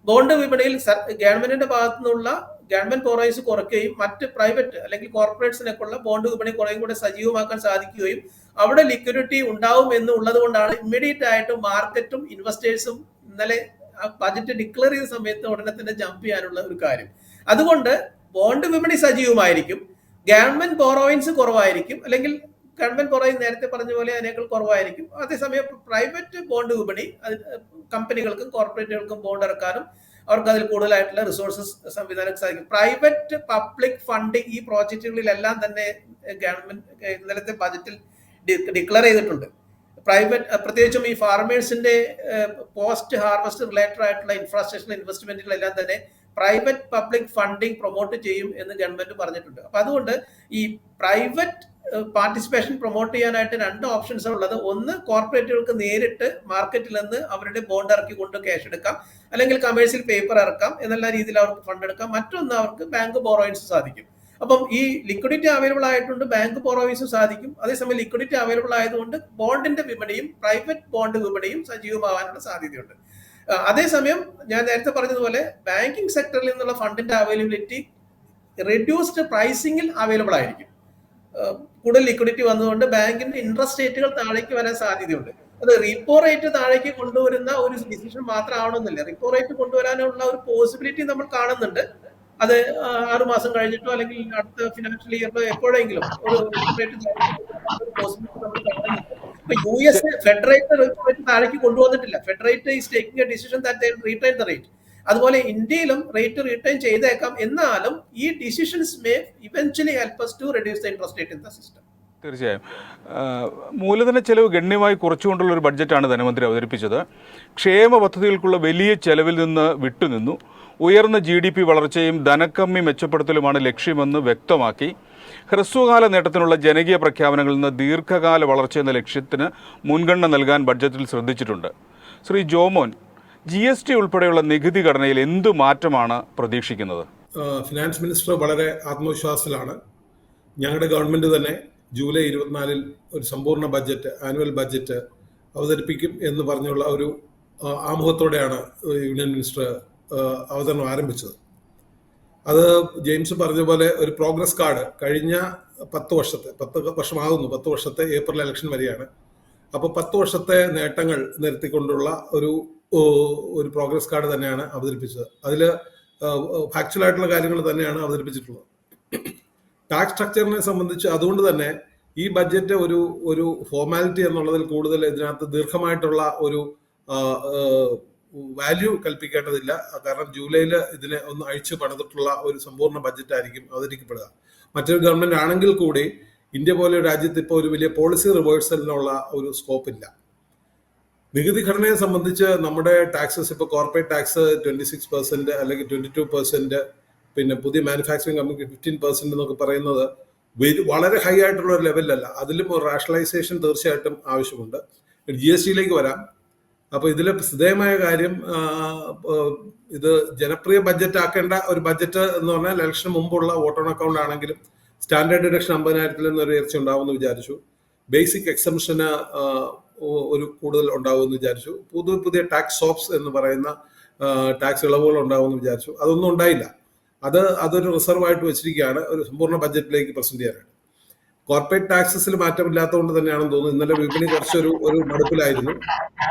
ബോണ്ട് വിപണിയിൽ ഗവൺമെന്റിന്റെ ഭാഗത്തു നിന്നുള്ള ഗവൺമെന്റ് ബോറോയിങ്സ് കുറയ്ക്കുകയും മറ്റ് പ്രൈവറ്റ് അല്ലെങ്കിൽ കോർപ്പറേറ്റ്സിനൊക്കെയുള്ള ബോണ്ട് വിപണി കുറേ കൂടെ സജീവമാക്കാൻ സാധിക്കുകയും അവിടെ ലിക്വിഡിറ്റി ഉണ്ടാവും എന്നുള്ളത് കൊണ്ടാണ് ഇമ്മീഡിയറ്റ് ആയിട്ട് മാർക്കറ്റും ഇൻവെസ്റ്റേഴ്സും ഇന്നലെ ബജറ്റ് ഡിക്ലെയർ ചെയ്ത സമയത്ത് ഉടനെ തന്നെ ജമ്പ് ചെയ്യാനുള്ള ഒരു കാര്യം. അതുകൊണ്ട് ബോണ്ട് വിപണി സജീവമായിരിക്കും, ഗവൺമെന്റ് ബോറോയിങ്സ് കുറവായിരിക്കും, അല്ലെങ്കിൽ ഗവൺമെന്റ് ബോറോയിങ് നേരത്തെ പറഞ്ഞ പോലെ അതിനേക്കാൾ കുറവായിരിക്കും. അതേസമയം പ്രൈവറ്റ് ബോണ്ട് വിപണി കമ്പനികൾക്കും കോർപ്പറേറ്റുകൾക്കും ബോണ്ട് ഇറക്കാനും അവർക്ക് അതിൽ കൂടുതലായിട്ടുള്ള റിസോഴ്സസ് സംവിധാനം സാധിക്കും. പ്രൈവറ്റ് പബ്ലിക് ഫണ്ടിങ് ഈ പ്രോജക്റ്റുകളിലെല്ലാം തന്നെ ഗവൺമെന്റ് ഇന്നലത്തെ ബജറ്റിൽ ഡിക്ലെയർ ചെയ്തിട്ടുണ്ട്. പ്രൈവറ്റ് പ്രത്യേകിച്ചും ഈ ഫാർമേഴ്സിന്റെ പോസ്റ്റ് ഹാർവസ്റ്റ് റിലേറ്റഡ് ആയിട്ടുള്ള ഇൻഫ്രാസ്ട്രക്ചർ ഇൻവെസ്റ്റ്മെന്റുകളെല്ലാം തന്നെ പ്രൈവറ്റ് പബ്ലിക് ഫണ്ടിങ് പ്രൊമോട്ട് ചെയ്യും എന്ന് ഗവൺമെന്റ് പറഞ്ഞിട്ടുണ്ട്. അപ്പൊ അതുകൊണ്ട് ഈ പ്രൈവറ്റ് പാർട്ടിസിപ്പേഷൻ പ്രൊമോട്ട് ചെയ്യാനായിട്ട് 2 ഓപ്ഷൻസ് ഉള്ളത്. ഒന്ന്, കോർപ്പറേറ്റുകൾക്ക് നേരിട്ട് മാർക്കറ്റിൽ നിന്ന് അവരുടെ ബോണ്ട് ഇറക്കി കൊണ്ട് ക്യാഷ് എടുക്കാം, അല്ലെങ്കിൽ കമേഴ്സ്യൽ പേപ്പർ ഇറക്കാം, എന്നുള്ള രീതിയിൽ അവർക്ക് ഫണ്ട് എടുക്കാം. മറ്റൊന്ന്, അവർക്ക് ബാങ്ക് ബോറോയിങ്സ് സാധിക്കും. അപ്പം ഈ ലിക്വിഡിറ്റി അവൈലബിൾ ആയിട്ടുണ്ട്, ബാങ്ക് ബോറോയിങ്സും സാധിക്കും. അതേസമയം ലിക്വിഡിറ്റി അവൈലബിൾ ആയതുകൊണ്ട് ബോണ്ടിന്റെ വിപണിയും പ്രൈവറ്റ് ബോണ്ട് വിപണിയും സജീവമാവാനുള്ള സാധ്യതയുണ്ട്. അതേസമയം ഞാൻ നേരത്തെ പറഞ്ഞതുപോലെ ബാങ്കിങ് സെക്ടറിൽ നിന്നുള്ള ഫണ്ടിന്റെ അവൈലബിലിറ്റി റെഡ്യൂസ്ഡ് പ്രൈസിംഗിൽ അവൈലബിൾ ആയിരിക്കും. കൂടുതൽ ലിക്വിഡിറ്റി വന്നതുകൊണ്ട് ബാങ്കിന്റെ ഇൻട്രസ്റ്റ് റേറ്റുകൾ താഴേക്ക് വരാൻ സാധ്യതയുണ്ട്. അത് റീപ്പോ റേറ്റ് താഴേക്ക് കൊണ്ടുവരുന്ന ഒരു ഡിസിഷൻ മാത്രമാവണമെന്നില്ല. റീപ്പോ റേറ്റ് കൊണ്ടുവരാനുള്ള ഒരു പോസിബിലിറ്റി നമ്മൾ കാണുന്നുണ്ട്. അത് 6 മാസം കഴിഞ്ഞിട്ടോ അല്ലെങ്കിൽ അടുത്ത ഫിനാൻഷ്യൽ ഇയറിലോ എപ്പോഴെങ്കിലും ഒരു റേറ്റ് പോസിബിലിറ്റി നമ്മൾ കാണുന്നുണ്ട്. ഇപ്പൊ US ഫെഡ് റേറ്റ് താഴേക്ക് കൊണ്ടുവന്നിട്ടില്ല. Fed rate is taking a decision that they retain the rate. അതുപോലെ ഇന്ത്യയിലും റേറ്റ് റീടൈൻ ചെയ്തേക്കാം. എന്നാലും ഈ decisions may eventually help us to reduce the interest rate in the system. തീർച്ചയായും മൂലധന ചെലവ് ഗണ്യമായി കുറച്ചുകൊണ്ടുള്ള ഒരു ബഡ്ജറ്റാണ് ധനമന്ത്രി അവതരിപ്പിച്ചത്. ക്ഷേമ പദ്ധതികൾക്കുള്ള വലിയ ചെലവിൽ നിന്ന് വിട്ടുനിന്നു. ഉയർന്ന GDP വളർച്ചയും ധനക്കമ്മി മെച്ചപ്പെടുത്തലുമാണ് ലക്ഷ്യമെന്ന് വ്യക്തമാക്കി. ഹ്രസ്വകാല നേട്ടത്തിനുള്ള ജനകീയ പ്രഖ്യാപനങ്ങളിൽ നിന്ന് ദീർഘകാല വളർച്ച എന്ന ലക്ഷ്യത്തിന് മുൻഗണന നൽകാൻ ബഡ്ജറ്റിൽ ശ്രദ്ധിച്ചിട്ടുണ്ട്. ശ്രീ ജോമോൻ, GST ഉൾപ്പെടെയുള്ള നികുതി ഘടനയിൽ എന്ത് മാറ്റമാണ് പ്രതീക്ഷിക്കുന്നത്? ഫിനാൻസ് മിനിസ്റ്റർ വളരെ ആത്മവിശ്വാസത്തിലാണ്. ഞങ്ങളുടെ ഗവൺമെൻറ് തന്നെ ജൂലൈ 24 ഒരു സമ്പൂർണ്ണ ബഡ്ജറ്റ്, ആനുവൽ ബഡ്ജറ്റ് അവതരിപ്പിക്കും എന്ന് പറഞ്ഞുള്ള ഒരു ആമുഖത്തോടെയാണ് യൂണിയൻ മിനിസ്റ്റർ അവതരണം ആരംഭിച്ചത്. അത് ജെയിംസ് പറഞ്ഞ പോലെ ഒരു പ്രോഗ്രസ് കാർഡ് കഴിഞ്ഞ 10 വർഷമാകുന്നു, 10 വർഷത്തെ ഏപ്രിൽ ഇലക്ഷൻ വരെയാണ്. അപ്പോൾ 10 വർഷത്തെ നേട്ടങ്ങൾ നിരത്തിക്കൊണ്ടുള്ള ഒരു പ്രോഗ്രസ് കാർഡ് തന്നെയാണ് അവതരിപ്പിച്ചത്. അതിൽ ഫാക്ച്വൽ ആയിട്ടുള്ള കാര്യങ്ങൾ തന്നെയാണ് അവതരിപ്പിച്ചിട്ടുള്ളത്. ടാക്സ് സ്ട്രക്ചറിനെ സംബന്ധിച്ച് അതുകൊണ്ട് തന്നെ ഈ ബഡ്ജറ്റ് ഒരു ഫോർമാലിറ്റി എന്നുള്ളതിൽ കൂടുതൽ ഇതിനകത്ത് ദീർഘമായിട്ടുള്ള ഒരു വാല്യൂ കൽപ്പിക്കേണ്ടതില്ല. കാരണം ജൂലൈയിൽ ഇതിനെ ഒന്ന് അഴിച്ചു പണിതിട്ടുള്ള ഒരു സമ്പൂർണ്ണ ബഡ്ജറ്റ് ആയിരിക്കും അവതരിക്കപ്പെടുക. മറ്റൊരു ഗവൺമെന്റ് ആണെങ്കിൽ കൂടി ഇന്ത്യ പോലെ ഒരു രാജ്യത്ത് ഇപ്പോൾ ഒരു വലിയ പോളിസി റിവേഴ്സലിനുള്ള ഒരു സ്കോപ്പില്ല. നികുതി ഘടനയെ സംബന്ധിച്ച് നമ്മുടെ ടാക്സസ് ഇപ്പോൾ കോർപ്പറേറ്റ് ടാക്സ് 26% അല്ലെങ്കിൽ 22%, പിന്നെ പുതിയ മാനുഫാക്ചറിങ് കമ്പനിക്ക് 15% എന്നൊക്കെ പറയുന്നത് വളരെ ഹൈ ആയിട്ടുള്ള ഒരു ലെവലിലല്ല. അതിലും ഒരു റാഷണലൈസേഷൻ തീർച്ചയായിട്ടും ആവശ്യമുണ്ട്. GSTയിലേക്ക് വരാം. അപ്പോൾ ഇതിൽ ശ്രദ്ധേയമായ കാര്യം, ഇത് ജനപ്രിയ ബഡ്ജറ്റ് ആക്കേണ്ട ഒരു ബഡ്ജറ്റ് എന്ന് പറഞ്ഞാൽ ഇലക്ഷന് മുമ്പുള്ള വോട്ട് ഓൺ അക്കൗണ്ട് ആണെങ്കിലും സ്റ്റാൻഡേർഡ് ഡിഡക്ഷൻ 50,000 എന്നൊരു ഉയർച്ച ഉണ്ടാവുമെന്ന് വിചാരിച്ചു. ബേസിക് എക്സംഷന് ഒരു കൂടുതൽ ഉണ്ടാവുമെന്ന് വിചാരിച്ചു. പുതിയ ടാക്സ് സോപ്സ് എന്ന് പറയുന്ന ടാക്സ് ഇളവുകൾ ഉണ്ടാവുമെന്ന് വിചാരിച്ചു. അതൊന്നും ഉണ്ടായില്ല. അതൊരു റിസർവ് ആയിട്ട് വെച്ചിരിക്കുകയാണ് ഒരു സമ്പൂർണ്ണ ബഡ്ജറ്റിലേക്ക് പ്രസന്റ് ചെയ്യാനായിട്ട്. കോർപ്പറേറ്റ് ടാക്സസിൽ മാറ്റമില്ലാത്തതുകൊണ്ട് തന്നെയാണെന്ന് തോന്നുന്നു. ഇന്നലെ വിപണി കുറച്ചൊരു മടുപ്പിലായിരുന്നു.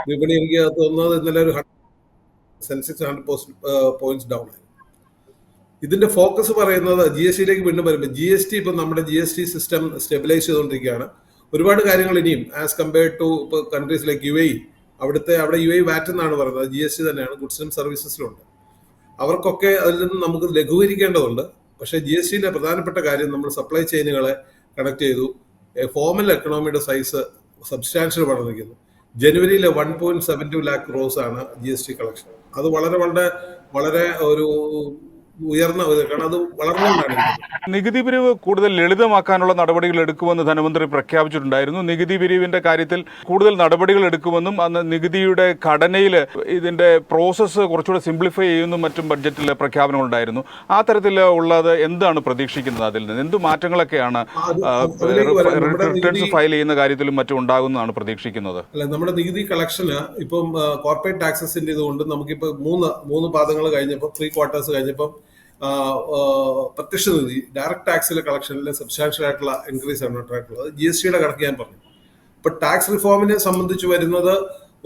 വിപണി എനിക്ക് തോന്നുന്നത് ഇന്നലെ ഒരു സെൻസെക്സ് 100 പോയിന്റ്സ് ഡൗൺ ആയി. ഇതിന്റെ ഫോക്കസ് പറയുന്നത് GSTയിലേക്ക് വീണ്ടും വരുമ്പോൾ GST ഇപ്പം നമ്മുടെ GST സിസ്റ്റം സ്റ്റെബിലൈസ് ചെയ്തുകൊണ്ടിരിക്കുകയാണ്. ഒരുപാട് കാര്യങ്ങൾ ഇനിയും ആസ് കമ്പയർഡ് ടു ഇപ്പോൾ കൺട്രീസ് ലൈക്ക് UAE, അവിടെ UAE വാറ്റ് എന്നാണ് പറയുന്നത്, GST തന്നെയാണ് ഗുഡ്സിനും സർവീസസിലുണ്ട്. അവർക്കൊക്കെ അതിൽ നിന്ന് നമുക്ക് ലഘൂകരിക്കേണ്ടതുണ്ട്. പക്ഷേ GSTയിലെ പ്രധാനപ്പെട്ട കാര്യം നമ്മൾ സപ്ലൈ ചെയിനുകളെ കണക്ട് ചെയ്തു. ഫോർമൽ എക്കണോമിയുടെ സൈസ് സബ്സ്റ്റാൻഷ്യൽ വളർന്നിരിക്കുന്നു. ജനുവരിയിലെ 1.72 lakh crores ആണ് GST കളക്ഷൻ. അത് വളരെ വളരെ വളരെ ഒരു ഉയർന്ന കാരണം അത് വളർന്നുകൊണ്ടാണ്. നികുതി പിരിവ് കൂടുതൽ ലളിതമാക്കാനുള്ള നടപടികൾ എടുക്കുമെന്ന് ധനമന്ത്രി പ്രഖ്യാപിച്ചിട്ടുണ്ടായിരുന്നു. നികുതി പിരിവിന്റെ കാര്യത്തിൽ കൂടുതൽ നടപടികൾ എടുക്കുമെന്നും അന്ന് നികുതിയുടെ ഘടനയിൽ ഇതിന്റെ പ്രോസസ്സ് കുറച്ചുകൂടെ സിംപ്ലിഫൈ ചെയ്യുമെന്നും മറ്റും ബഡ്ജറ്റിലെ പ്രഖ്യാപനങ്ങളുണ്ടായിരുന്നു. ആ തരത്തിൽ ഉള്ളത് എന്താണ് പ്രതീക്ഷിക്കുന്നത്? അതിൽ നിന്ന് എന്ത് മാറ്റങ്ങളൊക്കെയാണ് റിട്ടേൺസ് ഫയൽ ചെയ്യുന്ന കാര്യത്തിലും മറ്റും ഉണ്ടാകുന്നതാണ് പ്രതീക്ഷിക്കുന്നത്? അല്ല, നമ്മുടെ നികുതി കളക്ഷന് ഇപ്പം കോർപ്പറേറ്റ് ടാക്സസിന്റെ ഇതുകൊണ്ട് നമുക്കിപ്പോൾ മൂന്ന് പാദങ്ങൾ കഴിഞ്ഞപ്പോൾ 3 quarters കഴിഞ്ഞപ്പം പ്രത്യക്ഷ നികുതി ഡയറക്ട് ടാക്സിലെ കളക്ഷനിൽ സബ്സ്റ്റാൻഷ്യൽ ആയിട്ടുള്ള ഇൻക്രീസ് ആണ് ഉണ്ടായിട്ടുള്ളത്. GSTയുടെ കണക്ക് ഞാൻ പറഞ്ഞു. ഇപ്പൊ ടാക്സ് റിഫോമിനെ സംബന്ധിച്ച് വരുന്നത്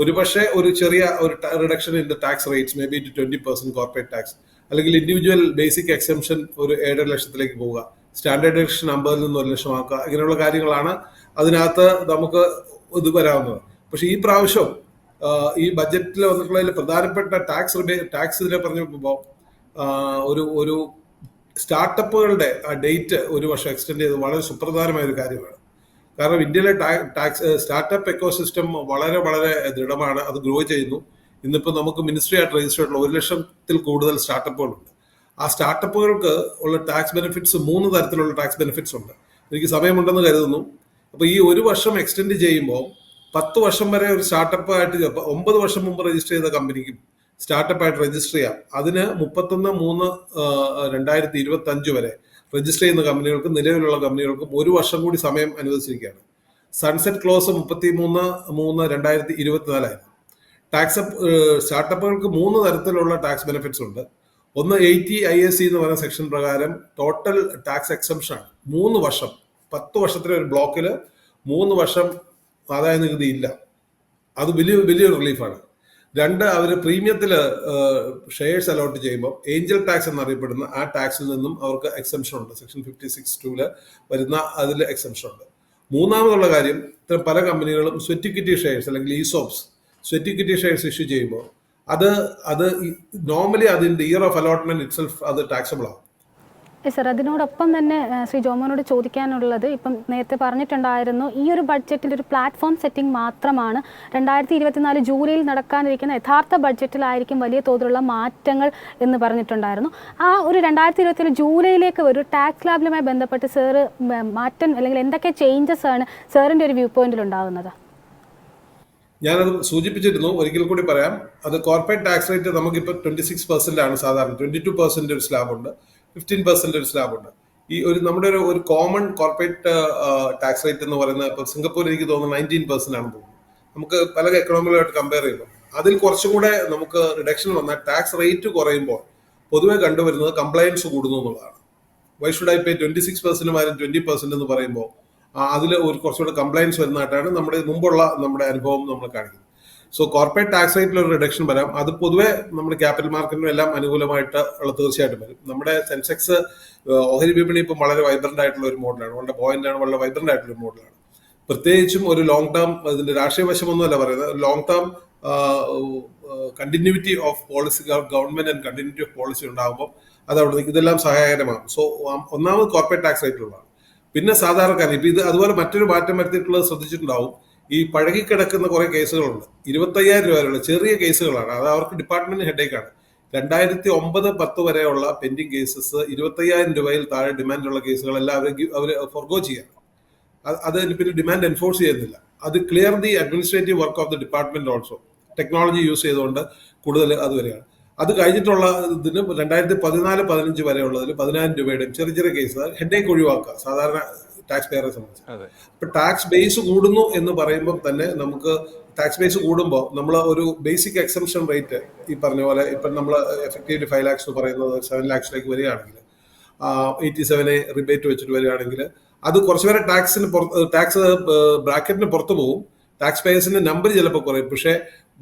ഒരുപക്ഷെ ഒരു ചെറിയ ഒരു reduction in the tax rates, may be to 20% corporate tax, അല്ലെങ്കിൽ ഇൻഡിവിജ്വൽ ബേസിക് എക്സംഷൻ ഒരു 7.5 ലക്ഷത്തിലേക്ക് പോവുക, സ്റ്റാൻഡേർഡ് ഡിഡക്ഷൻ 50,000 നിന്ന് 1 ലക്ഷം ആക്കുക. ഇങ്ങനെയുള്ള കാര്യങ്ങളാണ് അതിനകത്ത് നമുക്ക് ഇത് വരാവുന്നത്. പക്ഷെ ഈ പ്രാവശ്യം ഈ ബഡ്ജറ്റിൽ വന്നിട്ടുള്ളതിൽ പ്രധാനപ്പെട്ട ടാക്സ് ഇതിനെ പറഞ്ഞപ്പോൾ ഒരു സ്റ്റാർട്ടപ്പുകളുടെ ഡേറ്റ് 1 വർഷം എക്സ്റ്റെൻഡ് ചെയ്ത് വളരെ സുപ്രധാനമായ ഒരു കാര്യമാണ്. കാരണം ഇന്ത്യയിലെ സ്റ്റാർട്ടപ്പ് എക്കോസിസ്റ്റം വളരെ വളരെ ദൃഢമാണ്. അത് ഗ്രോ ചെയ്യുന്നു. ഇന്നിപ്പോൾ നമുക്ക് മിനിസ്ട്രി ആയിട്ട് രജിസ്റ്റർ ആയിട്ടുള്ള 1 ലക്ഷത്തിൽ കൂടുതൽ സ്റ്റാർട്ടപ്പുകളുണ്ട്. ആ സ്റ്റാർട്ടപ്പുകൾക്ക് ഉള്ള ടാക്സ് ബെനിഫിറ്റ്സ് 3 തരത്തിലുള്ള ടാക്സ് ബെനിഫിറ്റ്സ് ഉണ്ട്. എനിക്ക് സമയമുണ്ടെന്ന് കരുതുന്നു. അപ്പോൾ ഈ 1 വർഷം എക്സ്റ്റെൻഡ് ചെയ്യുമ്പോൾ 10 വർഷം വരെ ഒരു സ്റ്റാർട്ടപ്പ് ആയിട്ട് 9 വർഷം മുമ്പ് രജിസ്റ്റർ ചെയ്ത കമ്പനിക്കും സ്റ്റാർട്ടപ്പ് ആയിട്ട് രജിസ്റ്റർ ചെയ്യാം. അതിന് 31/3/2025 വരെ രജിസ്റ്റർ ചെയ്യുന്ന കമ്പനികൾക്കും നിലവിലുള്ള കമ്പനികൾക്കും 1 വർഷം കൂടി സമയം അനുവദിച്ചിരിക്കുകയാണ്. സൺസെറ്റ് ക്ലോസ് 33/3/2024 ആയിരുന്നു. സ്റ്റാർട്ടപ്പുകൾക്ക് 3 തരത്തിലുള്ള ടാക്സ് ബെനിഫിറ്റ്സ് ഉണ്ട്. ഒന്ന് 80 ISC എന്ന് പറയുന്ന സെക്ഷൻ പ്രകാരം ടോട്ടൽ ടാക്സ് എക്സംഷൻ ആണ്. 3 വർഷം, 10 വർഷത്തിലെ ഒരു ബ്ലോക്കിൽ 3 വർഷം ആദായ നികുതി ഇല്ല. അത് വലിയൊരു റിലീഫാണ്. 2, അവർ പ്രീമിയത്തിൽ ഷെയർസ് അലോട്ട് ചെയ്യുമ്പോൾ ഏഞ്ചൽ ടാക്സ് എന്നറിയപ്പെടുന്ന ആ ടാക്സിൽ നിന്നും അവർക്ക് എക്സംഷൻ ഉണ്ട്. സെക്ഷൻ 56(2) വരുന്ന അതിൽ എക്സംഷൻ ഉണ്ട്. മൂന്നാമതുള്ള കാര്യം, ഇത്തരം പല കമ്പനികളും സ്വെറ്റിക്വിറ്റി ഷെയർസ് അല്ലെങ്കിൽ ESOPs സ്വെറ്റിക്വിറ്റി ഷെയർസ് ഇഷ്യൂ ചെയ്യുമ്പോൾ അത് നോർമലി അതിൻ്റെ ഇയർ ഓഫ് അലോട്ട്മെന്റ് ഇറ്റ്സെൽഫ് അത് ടാക്സബിൾ ആവും. സർ, അതിനോടൊപ്പം തന്നെ ശ്രീ ജോമോനോട് ചോദിക്കാനുള്ളത്, ഇപ്പം നേരത്തെ പറഞ്ഞിട്ടുണ്ടായിരുന്നു ഈ ഒരു ബഡ്ജറ്റിൻ്റെ ഒരു പ്ലാറ്റ്ഫോം സെറ്റിംഗ് മാത്രമാണ്. 2024 ജൂലൈയിൽ നടക്കാനിരിക്കുന്ന യഥാർത്ഥ ബഡ്ജറ്റിലായിരിക്കും വലിയ തോതിലുള്ള മാറ്റങ്ങൾ എന്ന് പറഞ്ഞിട്ടുണ്ടായിരുന്നു. ആ ഒരു 2027 ജൂലൈയിലേക്ക് ഒരു ടാക്സ് സ്ലാബിലുമായി ബന്ധപ്പെട്ട് സാറ് മാറ്റം അല്ലെങ്കിൽ എന്തൊക്കെ ചേഞ്ചസ് ആണ് സാറിൻ്റെ ഒരു വ്യൂ പോയിന്റിൽ ഉണ്ടാകുന്നത്? ഞാനത് സൂചിപ്പിച്ചിരുന്നു, ഒരിക്കൽ കൂടി പറയാം. അത് കോർപ്പറേറ്റ് ടാക്സ് റേറ്റ് നമുക്കിപ്പോൾ 26% ആണ് സാധാരണ. 22% ഒരു സ്ലാബുണ്ട്, 15% ഒരു സ്ലാബുണ്ട്. ഈ നമ്മുടെ ഒരു കോമൺ കോർപ്പറേറ്റ് ടാക്സ് റേറ്റ് എന്ന് പറയുന്നത് ഇപ്പോൾ സിംഗപ്പൂർ എനിക്ക് തോന്നുന്നു 19% ആണ് തോന്നുന്നത്. നമുക്ക് പല എക്കണോമികളുമായിട്ട് കമ്പയർ ചെയ്യുമ്പോൾ അതിൽ കുറച്ചും കൂടെ നമുക്ക് റിഡക്ഷൻ വന്നാൽ ടാക്സ് റേറ്റ് കുറയുമ്പോൾ പൊതുവെ കണ്ടുവരുന്നത് കംപ്ലയൻസ് കൂടുന്നു എന്നുള്ളതാണ്. വൈ ഷുഡ് ഐ പേ 26% പകരം 20% എന്ന് പറയുമ്പോൾ അതിൽ ഒരു കുറച്ചുകൂടെ കംപ്ലയൻസ് വരുന്നതായിട്ടാണ് മുമ്പുള്ള നമ്മുടെ അനുഭവം നമ്മൾ കാണിക്കുന്നത്. സോ കോർപ്പറേറ്റ് ടാക്സ് റേറ്റിൽ ഒരു റിഡക്ഷൻ വരാം. അത് പൊതുവെ നമ്മുടെ ക്യാപിറ്റൽ മാർക്കറ്റിനും എല്ലാം അനുകൂലമായിട്ട് തീർച്ചയായിട്ടും വരും. നമ്മുടെ സെൻസെക്സ് ഓഹരി വിപണി ഇപ്പം വളരെ വൈബ്രന്റ് ആയിട്ടുള്ള ഒരു മോഡലാണ്, വളരെ ബോയിന്റ് ആണ്, വളരെ വൈബ്രന്റ് ആയിട്ടുള്ള ഒരു മോഡലാണ്. പ്രത്യേകിച്ചും ഒരു ലോങ് ടേം, ഇതിന്റെ രാഷ്ട്രീയ വശമൊന്നുമല്ല പറയുന്നത്, long term continuity of policy, government and continuity of policy ഉണ്ടാകുമ്പോൾ അത് അവിടെ ഇതെല്ലാം സഹായകരമാകും. സോ ഒന്നാമത് കോർപ്പറേറ്റ് ടാക്സ് റേറ്റിലുള്ളതാണ്. പിന്നെ സാധാരണക്കാരൻ ഇപ്പൊ ഇത് അതുപോലെ മറ്റൊരു മാറ്റം വരുത്തിയിട്ടുള്ളത് ശ്രദ്ധിച്ചിട്ടുണ്ടാവും. ഈ പഴകിക്കിടക്കുന്ന കുറെ കേസുകളുണ്ട്. 25,000 രൂപ വരെയുള്ള ചെറിയ കേസുകളാണ്. അത് അവർക്ക് ഡിപ്പാർട്ട്മെന്റ് ഹെഡേക്കാണ്. 2009-10 വരെയുള്ള പെൻഡിങ് കേസസ് 25,000 രൂപയിൽ താഴെ ഡിമാൻഡുള്ള കേസുകളെല്ലാം അവർ ഫോർഗോ ചെയ്യാം. അത് പിന്നെ ഡിമാൻഡ് എൻഫോഴ്സ് ചെയ്യുന്നില്ല. അത് clear the administrative work of the department also. Technology use ചെയ്തുകൊണ്ട് കൂടുതൽ അത് വരെയാണ്. അത് കഴിഞ്ഞിട്ടുള്ള ഇതിന് 2014-15 വരെയുള്ളതിൽ 10,000 രൂപയുടെയും ചെറിയ ചെറിയ കേസ് ഹെഡേക്ക് ഒഴിവാക്കുക സാധാരണ ടാക്സ് പേയറെ സംബന്ധിച്ച്. ഇപ്പൊ ടാക്സ് ബേസ് കൂടുന്നു എന്ന് പറയുമ്പോൾ തന്നെ നമുക്ക് ടാക്സ് ബേസ് കൂടുമ്പോൾ നമ്മൾ ഒരു ബേസിക് എക്സംഷൻ റേറ്റ് ഈ പറഞ്ഞ പോലെ ഇപ്പം നമ്മൾ എഫക്റ്റീവ്ലി 5 lakhs എന്ന് പറയുന്നത് 7 lakhs വരികയാണെങ്കിൽ 87 റിബേറ്റ് വെച്ചിട്ട് വരികയാണെങ്കിൽ അത് കുറച്ചുപേരെ ടാക്സ് ബ്രാക്കറ്റിന് പുറത്തു പോകും. ടാക്സ് പേയേഴ്സിന്റെ നമ്പർ ചിലപ്പോൾ കുറയും. പക്ഷേ